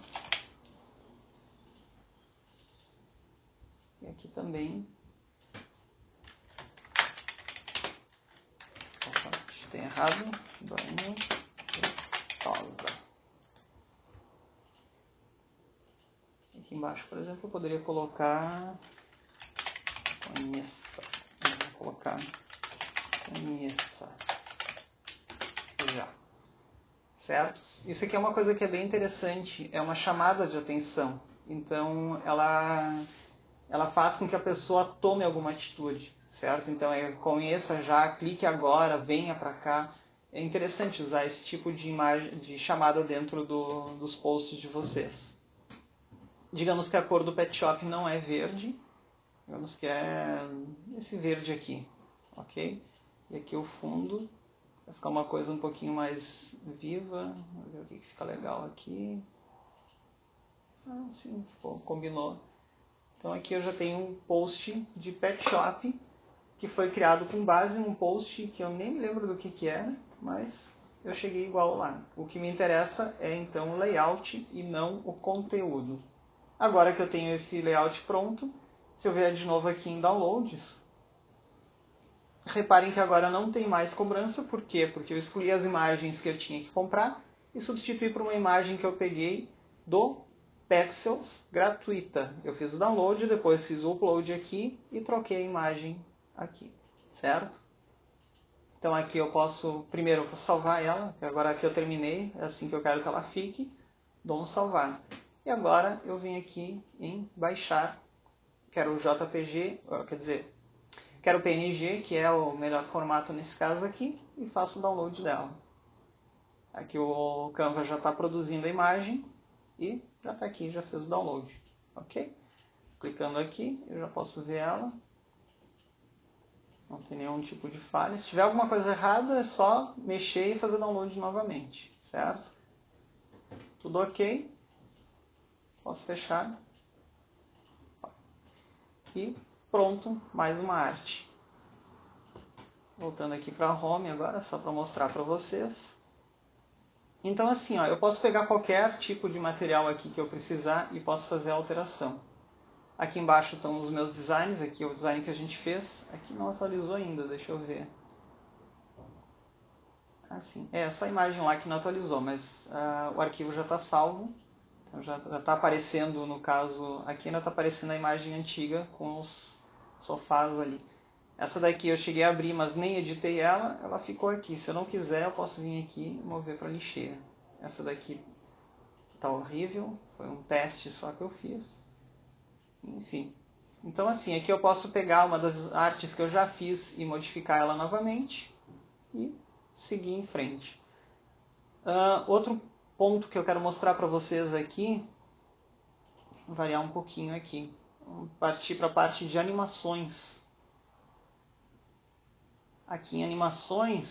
E aqui também. Opa, tem errado. Banho. Tosa. Aqui embaixo, por exemplo, eu poderia colocar. Conheça. Vou colocar. Conheça. Já. Certo? Isso aqui é uma coisa que é bem interessante. É uma chamada de atenção. Então, ela faz com que a pessoa tome alguma atitude, certo? Então, conheça já, clique agora, venha para cá. É interessante usar esse tipo de imagem, de chamada dentro dos posts de vocês. Digamos que a cor do Pet Shop não é verde, digamos que é esse verde aqui, ok? E aqui o fundo Vai ficar uma coisa um pouquinho mais viva. Vamos ver o que fica legal aqui. Sim, combinou. Então aqui eu já tenho um post de Pet Shop, que foi criado com base num post que eu nem me lembro do que era, mas eu cheguei igual lá. O que me interessa é então o layout e não o conteúdo. Agora que eu tenho esse layout pronto, se eu vier de novo aqui em Downloads, reparem que agora não tem mais cobrança. Por quê? Porque eu escolhi as imagens que eu tinha que comprar e substituí por uma imagem que eu peguei do Pexels gratuita. Eu fiz o download, depois fiz o upload aqui e troquei a imagem aqui, certo? Então aqui eu posso, primeiro eu vou salvar ela, que agora que eu terminei, é assim que eu quero que ela fique, dou um salvar. E agora eu venho aqui em baixar, quero o JPG, quer dizer, quero o PNG, que é o melhor formato nesse caso aqui, e faço o download dela. Aqui o Canva já está produzindo a imagem e já está aqui, já fez o download, ok? Clicando aqui, eu já posso ver ela. Não tem nenhum tipo de falha. Se tiver alguma coisa errada, é só mexer e fazer download novamente, certo? Tudo ok. Posso fechar. E pronto, mais uma arte. Voltando aqui para a Home agora, só para mostrar para vocês. Então assim, ó, eu posso pegar qualquer tipo de material aqui que eu precisar e posso fazer a alteração. Aqui embaixo estão os meus designs, aqui é o design que a gente fez. Aqui não atualizou ainda, deixa eu ver. Assim, essa imagem lá que não atualizou, mas o arquivo já está salvo. Então já está aparecendo, no caso, aqui ainda está aparecendo a imagem antiga com os sofás ali. Essa daqui eu cheguei a abrir, mas nem editei ela, ela ficou aqui. Se eu não quiser, eu posso vir aqui e mover para lixeira. Essa daqui está horrível, foi um teste só que eu fiz. Enfim. Então assim, aqui eu posso pegar uma das artes que eu já fiz e modificar ela novamente e seguir em frente. Outro ponto que eu quero mostrar para vocês aqui, variar um pouquinho aqui, vamos partir para a parte de animações. Aqui em animações,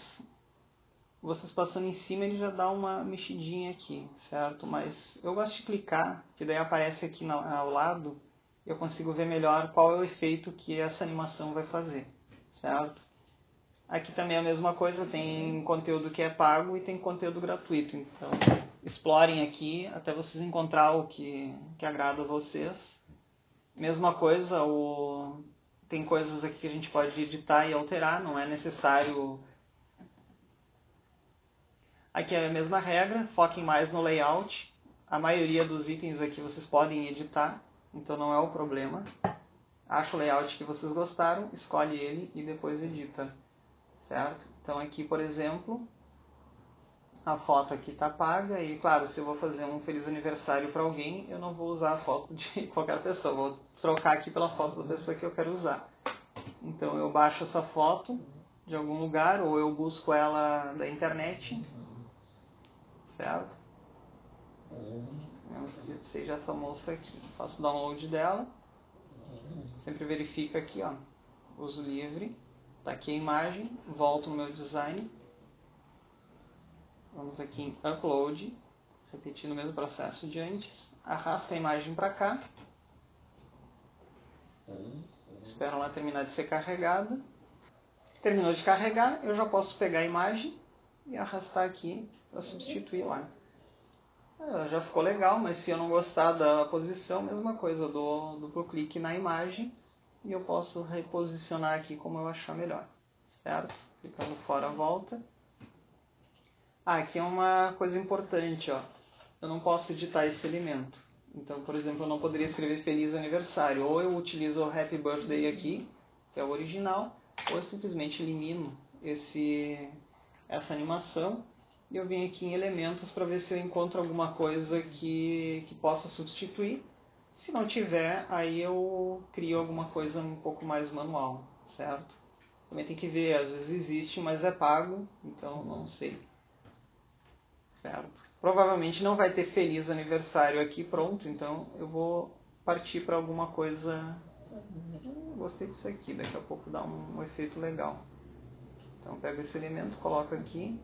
vocês passando em cima ele já dá uma mexidinha aqui, certo? Mas eu gosto de clicar, que daí aparece aqui ao lado, eu consigo ver melhor qual é o efeito que essa animação vai fazer, certo? Aqui também é a mesma coisa, tem conteúdo que é pago e tem conteúdo gratuito. Então, explorem aqui até vocês encontrar o que agrada a vocês. Mesma coisa, tem coisas aqui que a gente pode editar e alterar, não é necessário. Aqui é a mesma regra, foquem mais no layout. A maioria dos itens aqui vocês podem editar, então não é o problema. Acha o layout que vocês gostaram, escolhe ele e depois edita. Certo? Então aqui, por exemplo, a foto aqui está paga e, claro, se eu vou fazer um feliz aniversário para alguém, eu não vou usar a foto de qualquer pessoa, vou trocar aqui pela foto da pessoa que eu quero usar. Então eu baixo essa foto de algum lugar ou eu busco ela da internet, certo? Seja essa moça aqui, faço download dela, sempre verifico aqui, ó, uso livre, tá aqui a imagem, volto no meu design. Vamos aqui em Upload, repetindo o mesmo processo de antes. Arrasta a imagem para cá. Espero ela terminar de ser carregada. Terminou de carregar, eu já posso pegar a imagem e arrastar aqui para substituir lá. Já ficou legal, mas se eu não gostar da posição, mesma coisa, eu dou duplo clique na imagem e eu posso reposicionar aqui como eu achar melhor. Certo? Clicando fora, volta. Aqui é uma coisa importante, ó. Eu não posso editar esse elemento. Então, por exemplo, eu não poderia escrever Feliz Aniversário. Ou eu utilizo o Happy Birthday aqui, que é o original, ou eu simplesmente elimino essa animação e eu venho aqui em Elementos para ver se eu encontro alguma coisa que possa substituir. Se não tiver, aí eu crio alguma coisa um pouco mais manual, certo? Também tem que ver, às vezes existe, mas é pago, então não sei. Certo? Provavelmente não vai ter feliz aniversário aqui pronto, então eu vou partir para alguma coisa. Gostei disso aqui, daqui a pouco dá um efeito legal. Então pego esse elemento, coloco aqui,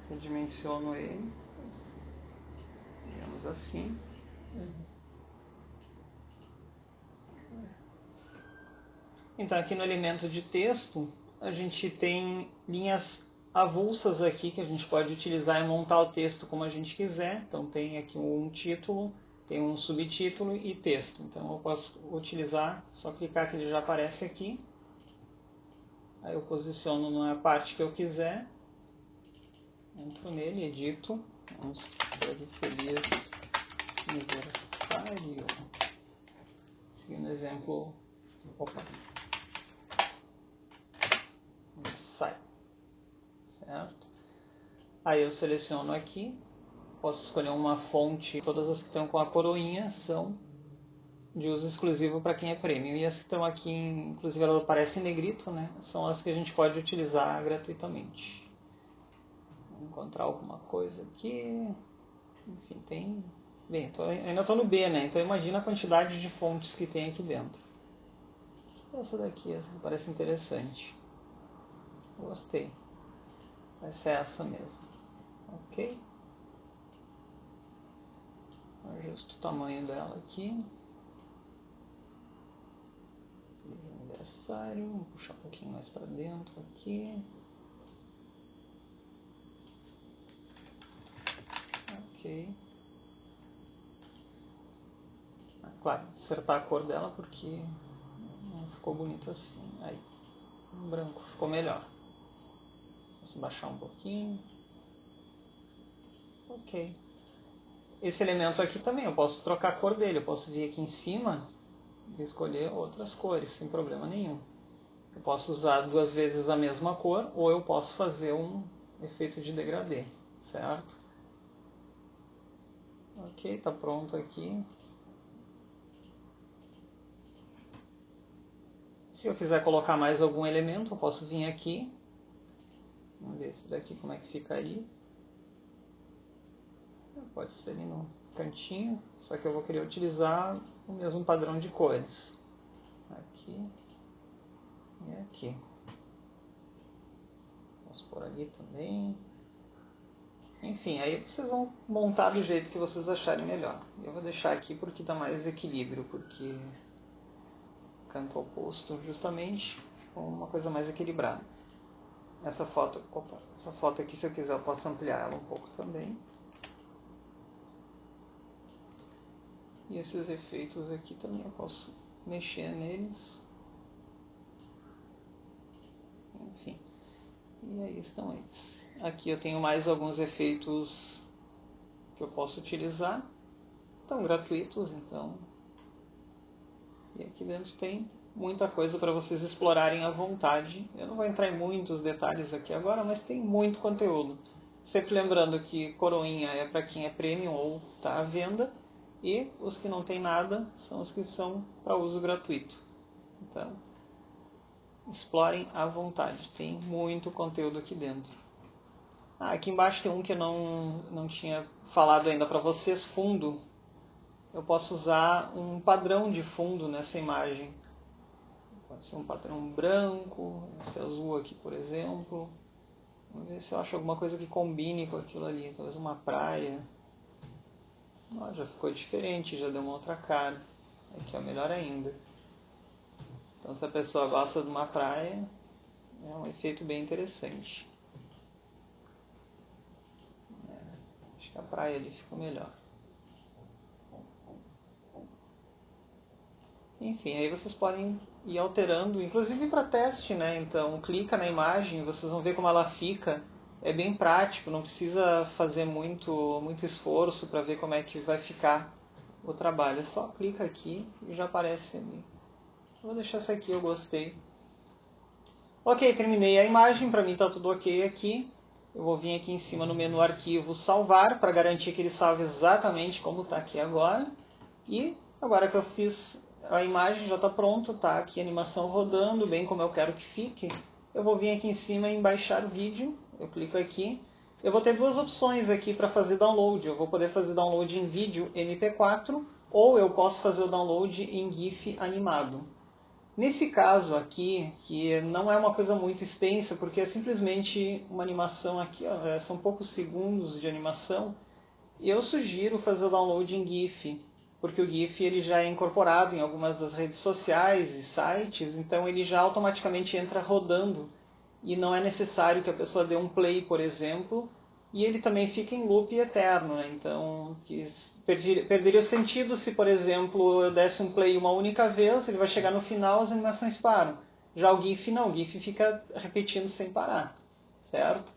redimensiono ele, digamos assim. Então aqui no elemento de texto, a gente tem linhas avulsas aqui que a gente pode utilizar e montar o texto como a gente quiser. Então tem aqui um título, tem um subtítulo e texto. Então eu posso utilizar, só clicar que ele já aparece aqui. Aí eu posiciono na parte que eu quiser. Entro nele, edito. Vamos fazer feliz aniversário. Seguindo o exemplo. Opa. Sai. Certo? Aí eu seleciono aqui. Posso escolher uma fonte. Todas as que estão com a coroinha são de uso exclusivo para quem é premium. E as que estão aqui, inclusive elas aparecem em negrito, né? São as que a gente pode utilizar gratuitamente. Vou encontrar alguma coisa aqui. Enfim, tem... Bem, ainda estou no B, né? Então imagina a quantidade de fontes que tem aqui dentro. Essa daqui, essa parece interessante. Gostei. Vai ser essa mesmo. Ok. Ajusto o tamanho dela aqui. Aniversário. Vou puxar um pouquinho mais para dentro aqui. Ok. Claro, acertar a cor dela porque não ficou bonito assim. Aí, em branco ficou melhor. Posso baixar um pouquinho. Ok. Esse elemento aqui também, eu posso trocar a cor dele. Eu posso vir aqui em cima e escolher outras cores, sem problema nenhum. Eu posso usar 2 vezes a mesma cor, ou eu posso fazer um efeito de degradê, certo? Ok, está pronto aqui. Se eu quiser colocar mais algum elemento, eu posso vir aqui. Vamos ver esse daqui como é que ficaria. Pode ser ali no cantinho, só que eu vou querer utilizar o mesmo padrão de cores. Aqui e aqui. Posso pôr ali também. Enfim, aí vocês vão montar do jeito que vocês acharem melhor. Eu vou deixar aqui porque dá mais equilíbrio, porque canto oposto justamente com uma coisa mais equilibrada. Essa foto aqui, se eu quiser, eu posso ampliar ela um pouco também. E esses efeitos aqui também eu posso mexer neles. Enfim. E aí estão eles. Aqui eu tenho mais alguns efeitos que eu posso utilizar. Estão gratuitos, então. E aqui dentro tem muita coisa para vocês explorarem à vontade. Eu não vou entrar em muitos detalhes aqui agora, mas tem muito conteúdo. Sempre lembrando que coroinha é para quem é premium ou está à venda. E os que não tem nada são os que são para uso gratuito. Então, explorem à vontade. Tem muito conteúdo aqui dentro. Aqui embaixo tem um que eu não tinha falado ainda para vocês, fundo. Eu posso usar um padrão de fundo nessa imagem. Pode ser um padrão branco, esse azul aqui, por exemplo. Vamos ver se eu acho alguma coisa que combine com aquilo ali. Talvez uma praia. Já ficou diferente, já deu uma outra cara. Aqui é melhor ainda. Então se a pessoa gosta de uma praia, é um efeito bem interessante. Acho que a praia ali ficou melhor. Enfim, aí vocês podem ir alterando, inclusive para teste, né? Então clica na imagem, vocês vão ver como ela fica. É bem prático, não precisa fazer muito esforço para ver como é que vai ficar o trabalho. Só clica aqui e já aparece ali. Vou deixar essa aqui, eu gostei. Ok, terminei a imagem, para mim está tudo ok aqui. Eu vou vir aqui em cima no menu arquivo salvar, para garantir que ele salve exatamente como está aqui agora. E agora que eu fiz a imagem, já está pronto, tá aqui a animação rodando, bem como eu quero que fique. Eu vou vir aqui em cima em baixar vídeo, eu clico aqui. Eu vou ter 2 opções aqui para fazer download. Eu vou poder fazer download em vídeo MP4 ou eu posso fazer o download em GIF animado. Nesse caso aqui, que não é uma coisa muito extensa, porque é simplesmente uma animação aqui, ó, são poucos segundos de animação, eu sugiro fazer o download em GIF, porque o GIF ele já é incorporado em algumas das redes sociais e sites, então ele já automaticamente entra rodando e não é necessário que a pessoa dê um play, por exemplo, e ele também fica em loop eterno, né? Então perderia o sentido se, por exemplo, eu desse um play uma única vez, ele vai chegar no final, as animações param. Já o GIF não, o GIF fica repetindo sem parar, certo?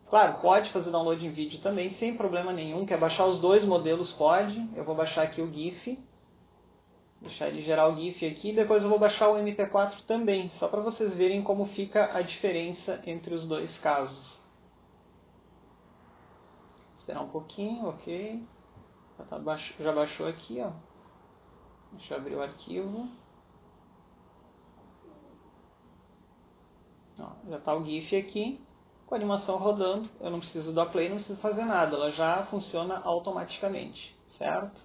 Claro, pode fazer download em vídeo também, sem problema nenhum. Quer baixar os dois modelos, pode. Eu vou baixar aqui o GIF. Deixar ele gerar o GIF aqui. Depois eu vou baixar o MP4 também, só para vocês verem como fica a diferença entre os dois casos. Esperar um pouquinho, ok. Já baixou aqui, ó. Deixa eu abrir o arquivo. Ó, já está o GIF aqui. Com a animação rodando, eu não preciso dar play, não preciso fazer nada, ela já funciona automaticamente, certo?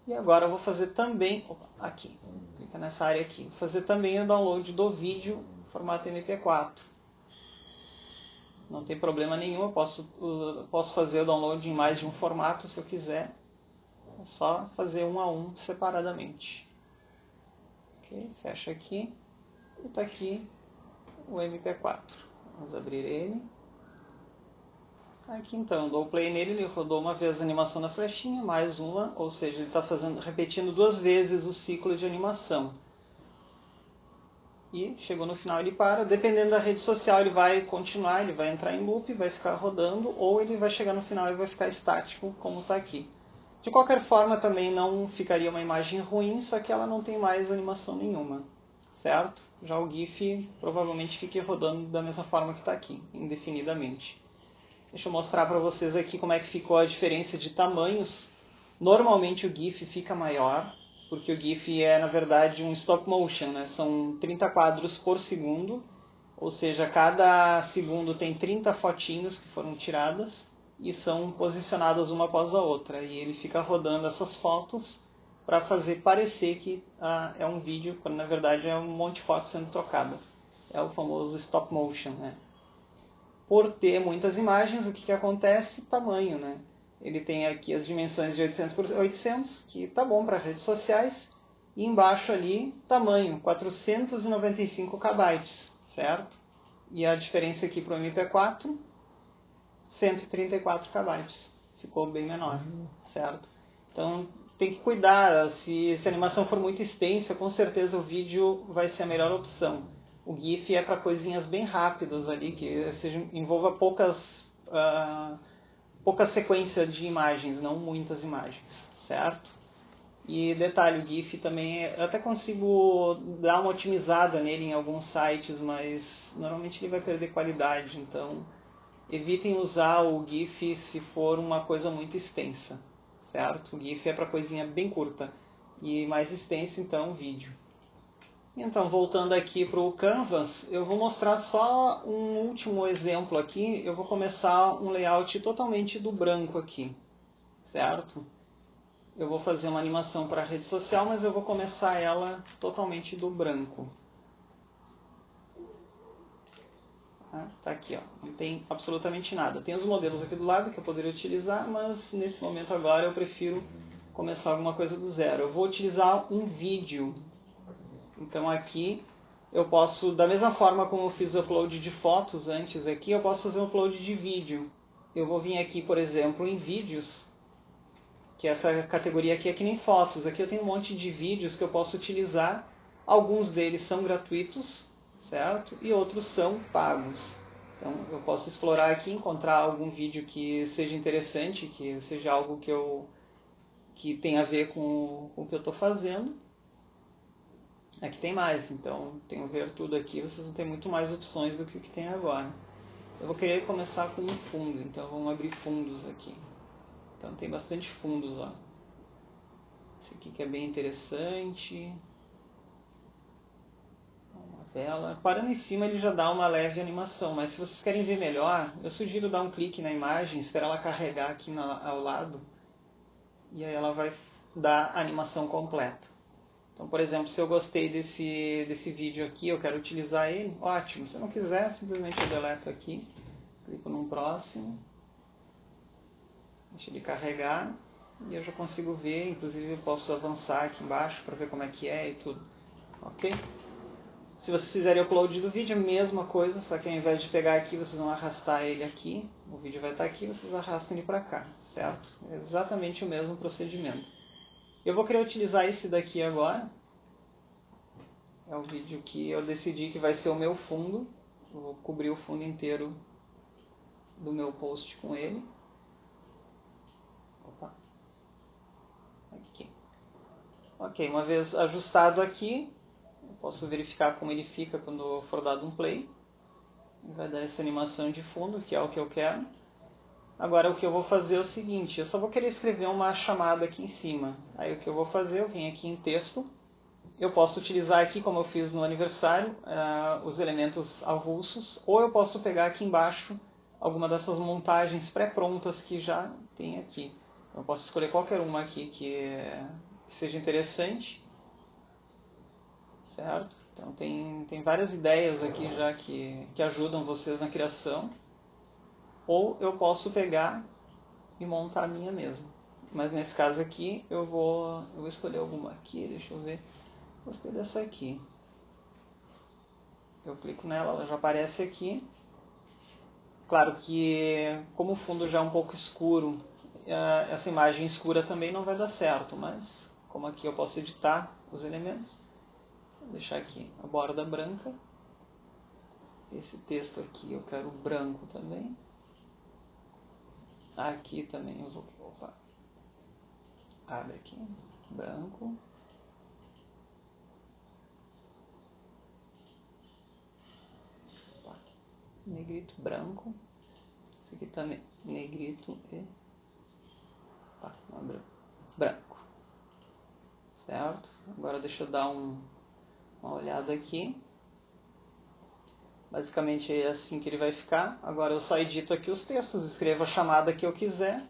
E agora eu vou fazer também, aqui, clica nessa área aqui, vou fazer também o download do vídeo em formato MP4. Não tem problema nenhum, eu posso fazer o download em mais de um formato se eu quiser, é só fazer um a um separadamente. Ok, fecha aqui, e está aqui o MP4. Vamos abrir ele. Aqui então, eu dou o play nele, ele rodou uma vez a animação na flechinha, mais uma, ou seja, ele está repetindo duas vezes o ciclo de animação. E chegou no final ele para, dependendo da rede social ele vai continuar, ele vai entrar em loop, vai ficar rodando, ou ele vai chegar no final e vai ficar estático, como está aqui. De qualquer forma também não ficaria uma imagem ruim, só que ela não tem mais animação nenhuma, certo? Já o GIF provavelmente fique rodando da mesma forma que está aqui, indefinidamente. Deixa eu mostrar para vocês aqui como é que ficou a diferença de tamanhos. Normalmente o GIF fica maior, porque o GIF é na verdade um stop motion, né? São 30 quadros por segundo, ou seja, cada segundo tem 30 fotinhos que foram tiradas e são posicionadas uma após a outra. E ele fica rodando essas fotos para fazer parecer que é um vídeo, quando na verdade é um monte de fotos sendo trocadas. É o famoso stop motion, né? Por ter muitas imagens, o que acontece? Tamanho, né? Ele tem aqui as dimensões de 800 por 800, que tá bom para redes sociais, e embaixo ali, tamanho, 495 KB, certo? E a diferença aqui para o MP4, 134 KB, ficou bem menor, certo? Então, tem que cuidar, se a animação for muito extensa, com certeza o vídeo vai ser a melhor opção. O GIF é para coisinhas bem rápidas ali, que envolva pouca sequência de imagens, não muitas imagens, certo? E detalhe, o GIF também, eu até consigo dar uma otimizada nele em alguns sites, mas normalmente ele vai perder qualidade, então evitem usar o GIF se for uma coisa muito extensa, certo? O GIF é para coisinha bem curta e mais extensa, então, vídeo. Então, voltando aqui para o Canvas, eu vou mostrar só um último exemplo aqui. Eu vou começar um layout totalmente do branco aqui, certo? Eu vou fazer uma animação para a rede social, mas eu vou começar ela totalmente do branco. Tá aqui, ó. Não tem absolutamente nada. Tem os modelos aqui do lado que eu poderia utilizar, mas nesse momento agora eu prefiro começar alguma coisa do zero. Eu vou utilizar um vídeo. Então aqui eu posso, da mesma forma como eu fiz o upload de fotos antes aqui, eu posso fazer um upload de vídeo. Eu vou vir aqui, por exemplo, em vídeos, que essa categoria aqui é que nem fotos. Aqui eu tenho um monte de vídeos que eu posso utilizar. Alguns deles são gratuitos, certo? E outros são pagos. Então eu posso explorar aqui, encontrar algum vídeo que seja interessante, que seja algo que tenha a ver com o que eu estou fazendo. Aqui tem mais, então tenho ver tudo aqui, vocês vão ter muito mais opções do que o que tem agora. Eu vou querer começar com um fundo, então vamos abrir fundos aqui. Então tem bastante fundos, ó. Esse aqui que é bem interessante. Uma tela. Parando em cima ele já dá uma leve animação, mas se vocês querem ver melhor, eu sugiro dar um clique na imagem, esperar ela carregar aqui ao lado, e aí ela vai dar a animação completa. Então, por exemplo, se eu gostei desse vídeo aqui, eu quero utilizar ele, ótimo. Se eu não quiser, simplesmente eu deleto aqui, clico num próximo, deixa ele carregar e eu já consigo ver, inclusive eu posso avançar aqui embaixo para ver como é que é e tudo, ok? Se vocês fizerem o upload do vídeo, a mesma coisa, só que ao invés de pegar aqui, vocês vão arrastar ele aqui, o vídeo vai estar aqui, vocês arrastam ele para cá, certo? É exatamente o mesmo procedimento. Eu vou querer utilizar esse daqui agora. É o vídeo que eu decidi que vai ser o meu fundo. Eu vou cobrir o fundo inteiro do meu post com ele. Opa. Aqui. Ok, uma vez ajustado aqui, eu posso verificar como ele fica quando for dado um play. Vai dar essa animação de fundo, que é o que eu quero. Agora o que eu vou fazer é o seguinte, eu só vou querer escrever uma chamada aqui em cima. Aí o que eu vou fazer, eu venho aqui em texto. Eu posso utilizar aqui, como eu fiz no aniversário, os elementos avulsos, ou eu posso pegar aqui embaixo alguma dessas montagens pré-prontas que já tem aqui. Eu posso escolher qualquer uma aqui que seja interessante, certo? Então tem várias ideias aqui já que ajudam vocês na criação. Ou eu posso pegar e montar a minha mesmo. Mas nesse caso aqui eu vou escolher alguma aqui, deixa eu ver. Gostei dessa aqui. Eu clico nela, ela já aparece aqui. Claro que como o fundo já é um pouco escuro, essa imagem escura também não vai dar certo, mas como aqui eu posso editar os elementos, vou deixar aqui a borda branca. Esse texto aqui eu quero branco também. Aqui também eu vou... Opa! Abre aqui. Branco. Opa. Negrito branco. Esse aqui também. Negrito e... Opa, não é branco. Certo? Agora deixa eu dar uma olhada aqui. Basicamente é assim que ele vai ficar. Agora eu só edito aqui os textos, escrevo a chamada que eu quiser.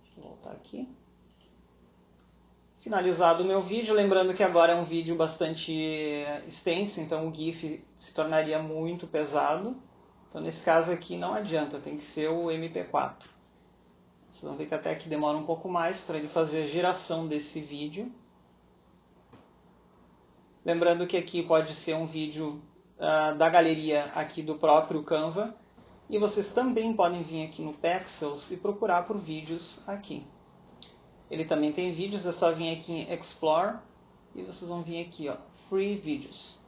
Deixa eu voltar aqui. Finalizado o meu vídeo, lembrando que agora é um vídeo bastante extenso, então o GIF se tornaria muito pesado. Então nesse caso aqui não adianta, tem que ser o MP4. Vocês vão ver que até aqui demora um pouco mais para ele fazer a geração desse vídeo. Lembrando que aqui pode ser um vídeo da galeria aqui do próprio Canva. E vocês também podem vir aqui no Pexels e procurar por vídeos aqui. Ele também tem vídeos, é só vir aqui em Explore e vocês vão vir aqui, ó, Free Videos.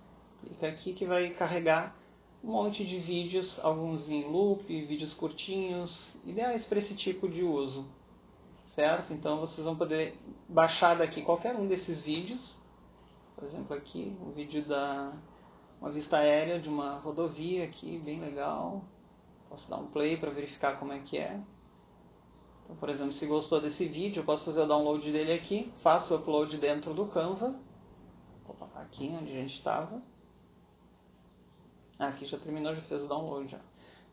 Clica aqui que vai carregar um monte de vídeos, alguns em loop, vídeos curtinhos, ideais para esse tipo de uso, certo? Então vocês vão poder baixar daqui qualquer um desses vídeos. Por exemplo aqui, um vídeo uma vista aérea de uma rodovia aqui, bem legal. Posso dar um play para verificar como é que é. Então, por exemplo, se gostou desse vídeo, eu posso fazer o download dele aqui, faço o upload dentro do Canva. Opa, aqui onde a gente estava. Aqui já terminou, já fez o download já.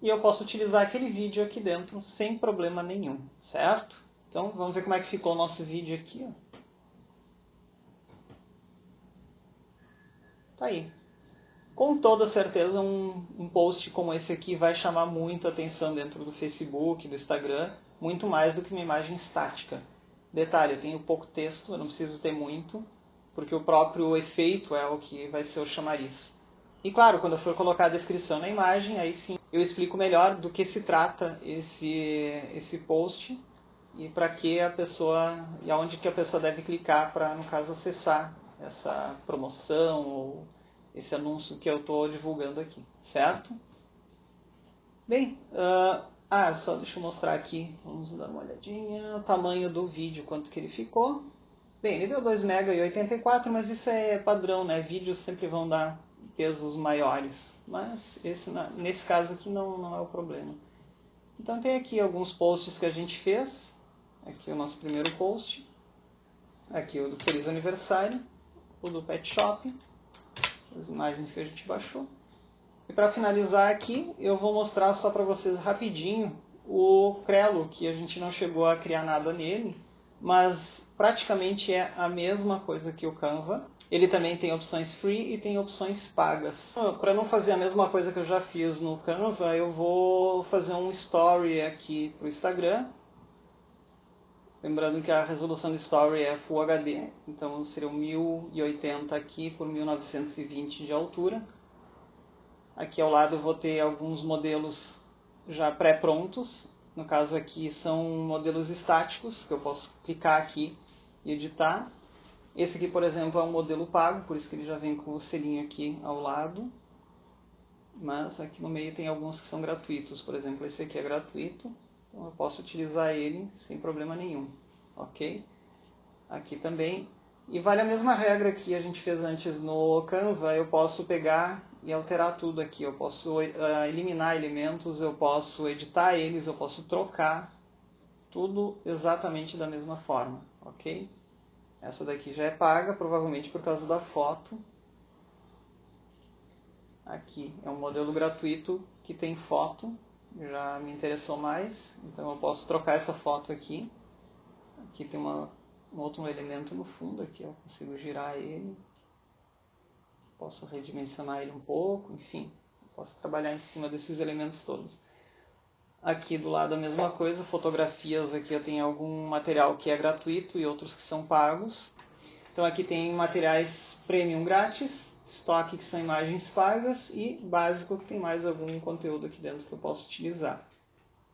E eu posso utilizar aquele vídeo aqui dentro sem problema nenhum, certo? Então vamos ver como é que ficou o nosso vídeo aqui. Ó. Tá aí. Com toda certeza um post como esse aqui vai chamar muito a atenção dentro do Facebook, do Instagram, muito mais do que uma imagem estática. Detalhe, eu tenho pouco texto, eu não preciso ter muito, porque o próprio efeito é o que vai ser o chamariz. E claro, quando eu for colocar a descrição na imagem, aí sim eu explico melhor do que se trata esse post e para que a pessoa, e aonde que a pessoa deve clicar para, no caso, acessar essa promoção ou esse anúncio que eu estou divulgando aqui, certo? Bem, só deixa eu mostrar aqui, vamos dar uma olhadinha, o tamanho do vídeo, quanto que ele ficou. Bem, ele deu 2 MB e 84, mas isso é padrão, né? Vídeos sempre vão dar pesos maiores, mas nesse caso aqui não é o problema. Então tem aqui alguns posts que a gente fez, aqui o nosso primeiro post, aqui o do Feliz Aniversário, o do Pet Shop, as imagens que a gente baixou. E para finalizar aqui, eu vou mostrar só para vocês rapidinho o Crello, que a gente não chegou a criar nada nele, mas praticamente é a mesma coisa que o Canva. Ele também tem opções free e tem opções pagas. Para não fazer a mesma coisa que eu já fiz no Canva, eu vou fazer um story aqui para o Instagram. Lembrando que a resolução de story é Full HD, então seria 1080 aqui por 1920 de altura. Aqui ao lado eu vou ter alguns modelos já pré-prontos. No caso aqui são modelos estáticos, que eu posso clicar aqui e editar. Esse aqui, por exemplo, é um modelo pago, por isso que ele já vem com o selinho aqui ao lado. Mas aqui no meio tem alguns que são gratuitos. Por exemplo, esse aqui é gratuito, então eu posso utilizar ele sem problema nenhum. Ok? Aqui também. E vale a mesma regra que a gente fez antes no Canva. Eu posso pegar e alterar tudo aqui. Eu posso eliminar elementos, eu posso editar eles, eu posso trocar. Tudo exatamente da mesma forma. Ok? Essa daqui já é paga, provavelmente por causa da foto. Aqui é um modelo gratuito que tem foto. Já me interessou mais. Então eu posso trocar essa foto aqui. Aqui tem um outro elemento no fundo, aqui eu consigo girar ele, posso redimensionar ele um pouco, enfim, posso trabalhar em cima desses elementos todos. Aqui do lado a mesma coisa, fotografias, aqui eu tenho algum material que é gratuito e outros que são pagos. Então aqui tem materiais premium grátis, estoque que são imagens pagas e básico que tem mais algum conteúdo aqui dentro que eu posso utilizar,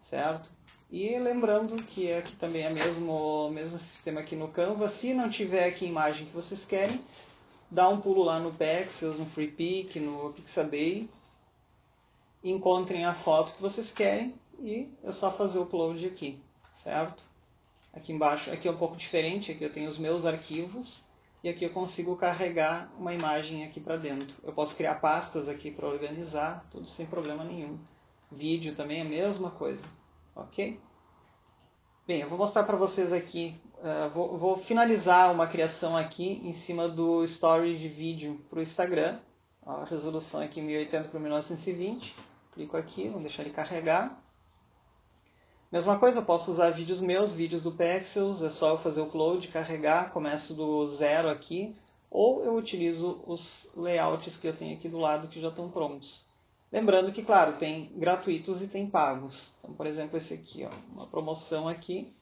certo? E lembrando que aqui também é o mesmo sistema aqui no Canva. Se não tiver aqui a imagem que vocês querem, dá um pulo lá no Pexels, no FreePic, no Pixabay. Encontrem a foto que vocês querem e é só fazer o upload aqui, certo? Aqui embaixo, aqui é um pouco diferente, aqui eu tenho os meus arquivos e aqui eu consigo carregar uma imagem aqui para dentro. Eu posso criar pastas aqui para organizar, tudo sem problema nenhum. Vídeo também é a mesma coisa. Ok? Bem, eu vou mostrar para vocês aqui, vou finalizar uma criação aqui em cima do story de vídeo para o Instagram. A resolução aqui 1080 por 1920. Clico aqui, vou deixar ele carregar. Mesma coisa, eu posso usar vídeos meus, vídeos do Pexels, é só eu fazer o upload, carregar, começo do zero aqui. Ou eu utilizo os layouts que eu tenho aqui do lado que já estão prontos. Lembrando que, claro, tem gratuitos e tem pagos. Então, por exemplo, esse aqui, ó, uma promoção aqui.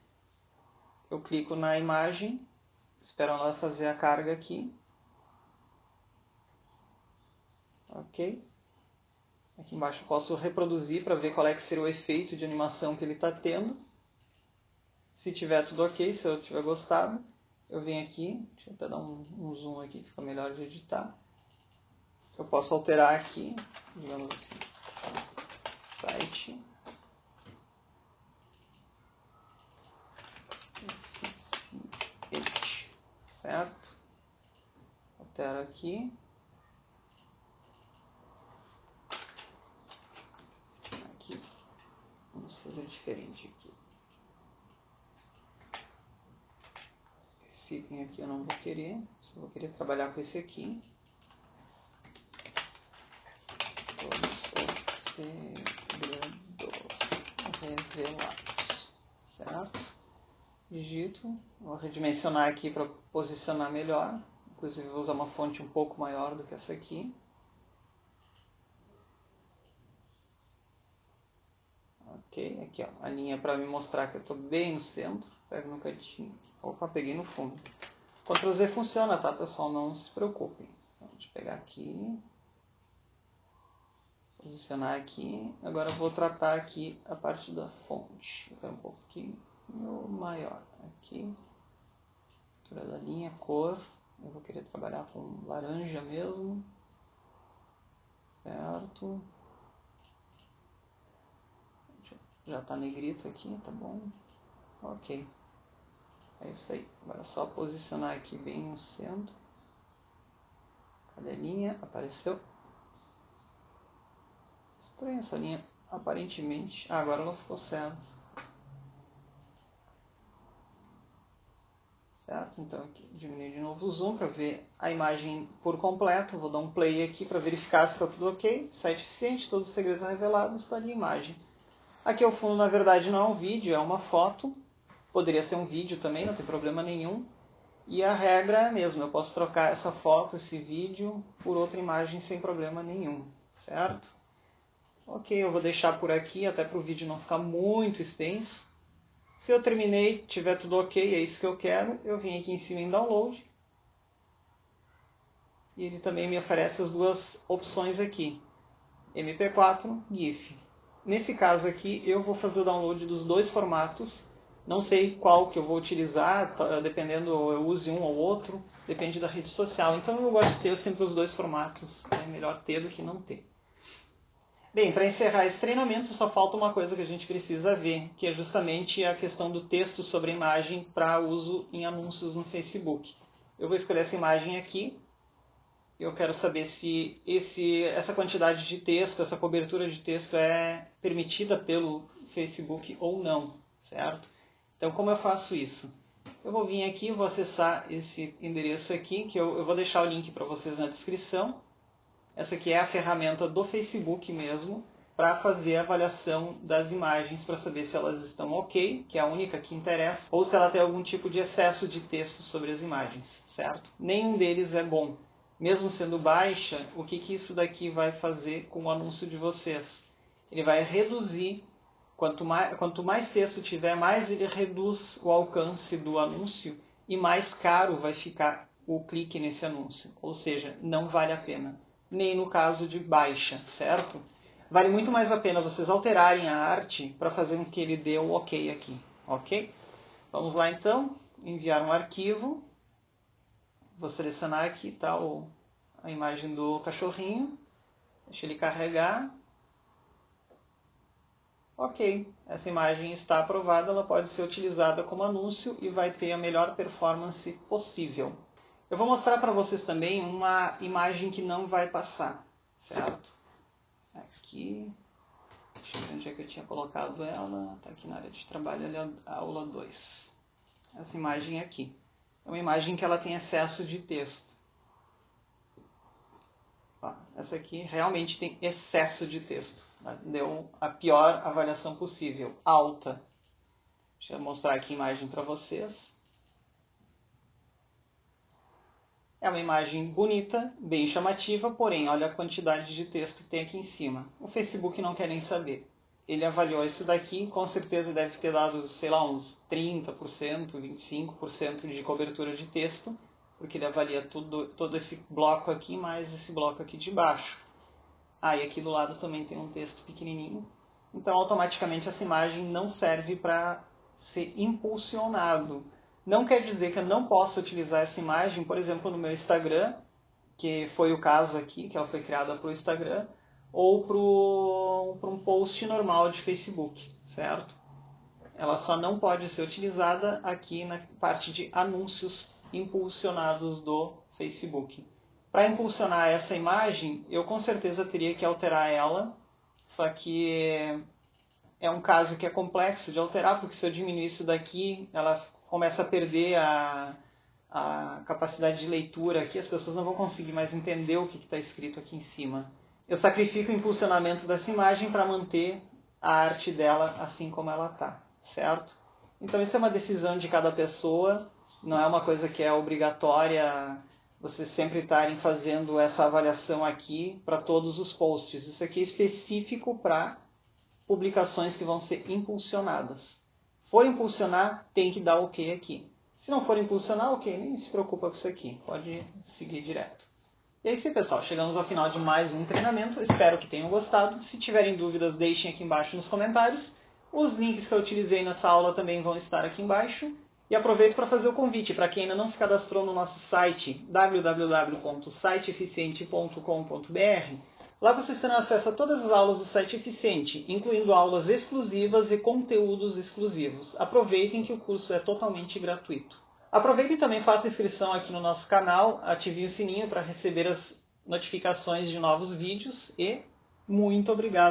Eu clico na imagem, espero ela fazer a carga aqui. Ok? Aqui embaixo eu posso reproduzir para ver qual é que seria o efeito de animação que ele está tendo. Se tiver tudo ok, se eu tiver gostado, eu venho aqui, deixa eu até dar um zoom aqui que fica melhor de editar. Eu posso alterar aqui, digamos assim, site, certo? Altero aqui. Aqui, vamos fazer diferente aqui. Esse item aqui eu não vou querer, só vou querer trabalhar com esse aqui. Revelados, certo? Digito, vou redimensionar aqui para posicionar melhor, inclusive vou usar uma fonte um pouco maior do que essa aqui. Ok, aqui ó, a linha para me mostrar que eu estou bem no centro, pego no cantinho, opa, peguei no fundo. Ctrl Z funciona, tá pessoal, não se preocupem. Então, deixa eu pegar aqui. Posicionar aqui. Agora eu vou tratar aqui a parte da fonte. Vou um pouquinho maior. Aqui. Altura da linha, cor. Eu vou querer trabalhar com laranja mesmo. Certo. Já está negrito aqui, tá bom? Ok. É isso aí. Agora é só posicionar aqui bem no centro. Cadê a linha? Apareceu. Estranha essa linha, aparentemente. Ah, agora ela ficou certa. Certo? Então aqui diminuir de novo o zoom para ver a imagem por completo. Vou dar um play aqui para verificar se está tudo ok. Site eficiente, todos os segredos revelados, está ali a imagem. Aqui ao fundo, na verdade, não é um vídeo, é uma foto. Poderia ser um vídeo também, não tem problema nenhum. E a regra é a mesma, eu posso trocar essa foto, esse vídeo, por outra imagem sem problema nenhum, certo? Ok, eu vou deixar por aqui, até para o vídeo não ficar muito extenso. Se eu terminei, tiver tudo ok, é isso que eu quero, eu vim aqui em cima em Download. E ele também me oferece as duas opções aqui, MP4, GIF. Nesse caso aqui, eu vou fazer o download dos dois formatos. Não sei qual que eu vou utilizar, dependendo, eu use um ou outro, depende da rede social. Então eu gosto de ter sempre os dois formatos, é melhor ter do que não ter. Bem, para encerrar esse treinamento, só falta uma coisa que a gente precisa ver, que é justamente a questão do texto sobre a imagem para uso em anúncios no Facebook. Eu vou escolher essa imagem aqui. Eu quero saber se essa quantidade de texto, essa cobertura de texto é permitida pelo Facebook ou não, certo? Então, como eu faço isso? Eu vou vir aqui, vou acessar esse endereço aqui, que eu vou deixar o link para vocês na descrição. Essa aqui é a ferramenta do Facebook mesmo, para fazer a avaliação das imagens, para saber se elas estão ok, que é a única que interessa, ou se ela tem algum tipo de excesso de texto sobre as imagens, certo? Nenhum deles é bom. Mesmo sendo baixa, o que isso daqui vai fazer com o anúncio de vocês? Ele vai reduzir, quanto mais texto tiver, mais ele reduz o alcance do anúncio e mais caro vai ficar o clique nesse anúncio. Ou seja, não vale a pena. Nem no caso de baixa, certo? Vale muito mais a pena vocês alterarem a arte para fazer com que ele dê um ok aqui, ok? Vamos lá então, enviar um arquivo. Vou selecionar aqui tá, a imagem do cachorrinho. Deixa ele carregar. Ok, essa imagem está aprovada, ela pode ser utilizada como anúncio e vai ter a melhor performance possível. Eu vou mostrar para vocês também uma imagem que não vai passar, certo? Aqui, deixa eu ver onde é que eu tinha colocado ela, está aqui na área de trabalho, ali é a aula 2. Essa imagem aqui. É uma imagem que ela tem excesso de texto. Essa aqui realmente tem excesso de texto. Deu a pior avaliação possível, alta. Deixa eu mostrar aqui a imagem para vocês. É uma imagem bonita, bem chamativa, porém, olha a quantidade de texto que tem aqui em cima. O Facebook não quer nem saber. Ele avaliou isso daqui, com certeza deve ter dado, sei lá, uns 30%, 25% de cobertura de texto, porque ele avalia todo esse bloco aqui, mais esse bloco aqui de baixo. E aqui do lado também tem um texto pequenininho. Então, automaticamente, essa imagem não serve para ser impulsionado. Não quer dizer que eu não possa utilizar essa imagem, por exemplo, no meu Instagram, que foi o caso aqui, que ela foi criada para o Instagram, ou para um post normal de Facebook, certo? Ela só não pode ser utilizada aqui na parte de anúncios impulsionados do Facebook. Para impulsionar essa imagem, eu com certeza teria que alterar ela, só que é um caso que é complexo de alterar, porque se eu diminuir isso daqui, ela começa a perder a capacidade de leitura aqui, as pessoas não vão conseguir mais entender o que está escrito aqui em cima. Eu sacrifico o impulsionamento dessa imagem para manter a arte dela assim como ela está, certo? Então isso é uma decisão de cada pessoa, não é uma coisa que é obrigatória vocês sempre estarem fazendo essa avaliação aqui para todos os posts. Isso aqui é específico para publicações que vão ser impulsionadas. For impulsionar, tem que dar ok aqui. Se não for impulsionar, ok, nem se preocupa com isso aqui. Pode seguir direto. E é isso aí, pessoal. Chegamos ao final de mais um treinamento. Espero que tenham gostado. Se tiverem dúvidas, deixem aqui embaixo nos comentários. Os links que eu utilizei nessa aula também vão estar aqui embaixo. E aproveito para fazer o convite para quem ainda não se cadastrou no nosso site www.siteeficiente.com.br. Lá vocês terão acesso a todas as aulas do Site Eficiente, incluindo aulas exclusivas e conteúdos exclusivos. Aproveitem que o curso é totalmente gratuito. Aproveitem e também façam inscrição aqui no nosso canal, ativem o sininho para receber as notificações de novos vídeos e muito obrigado.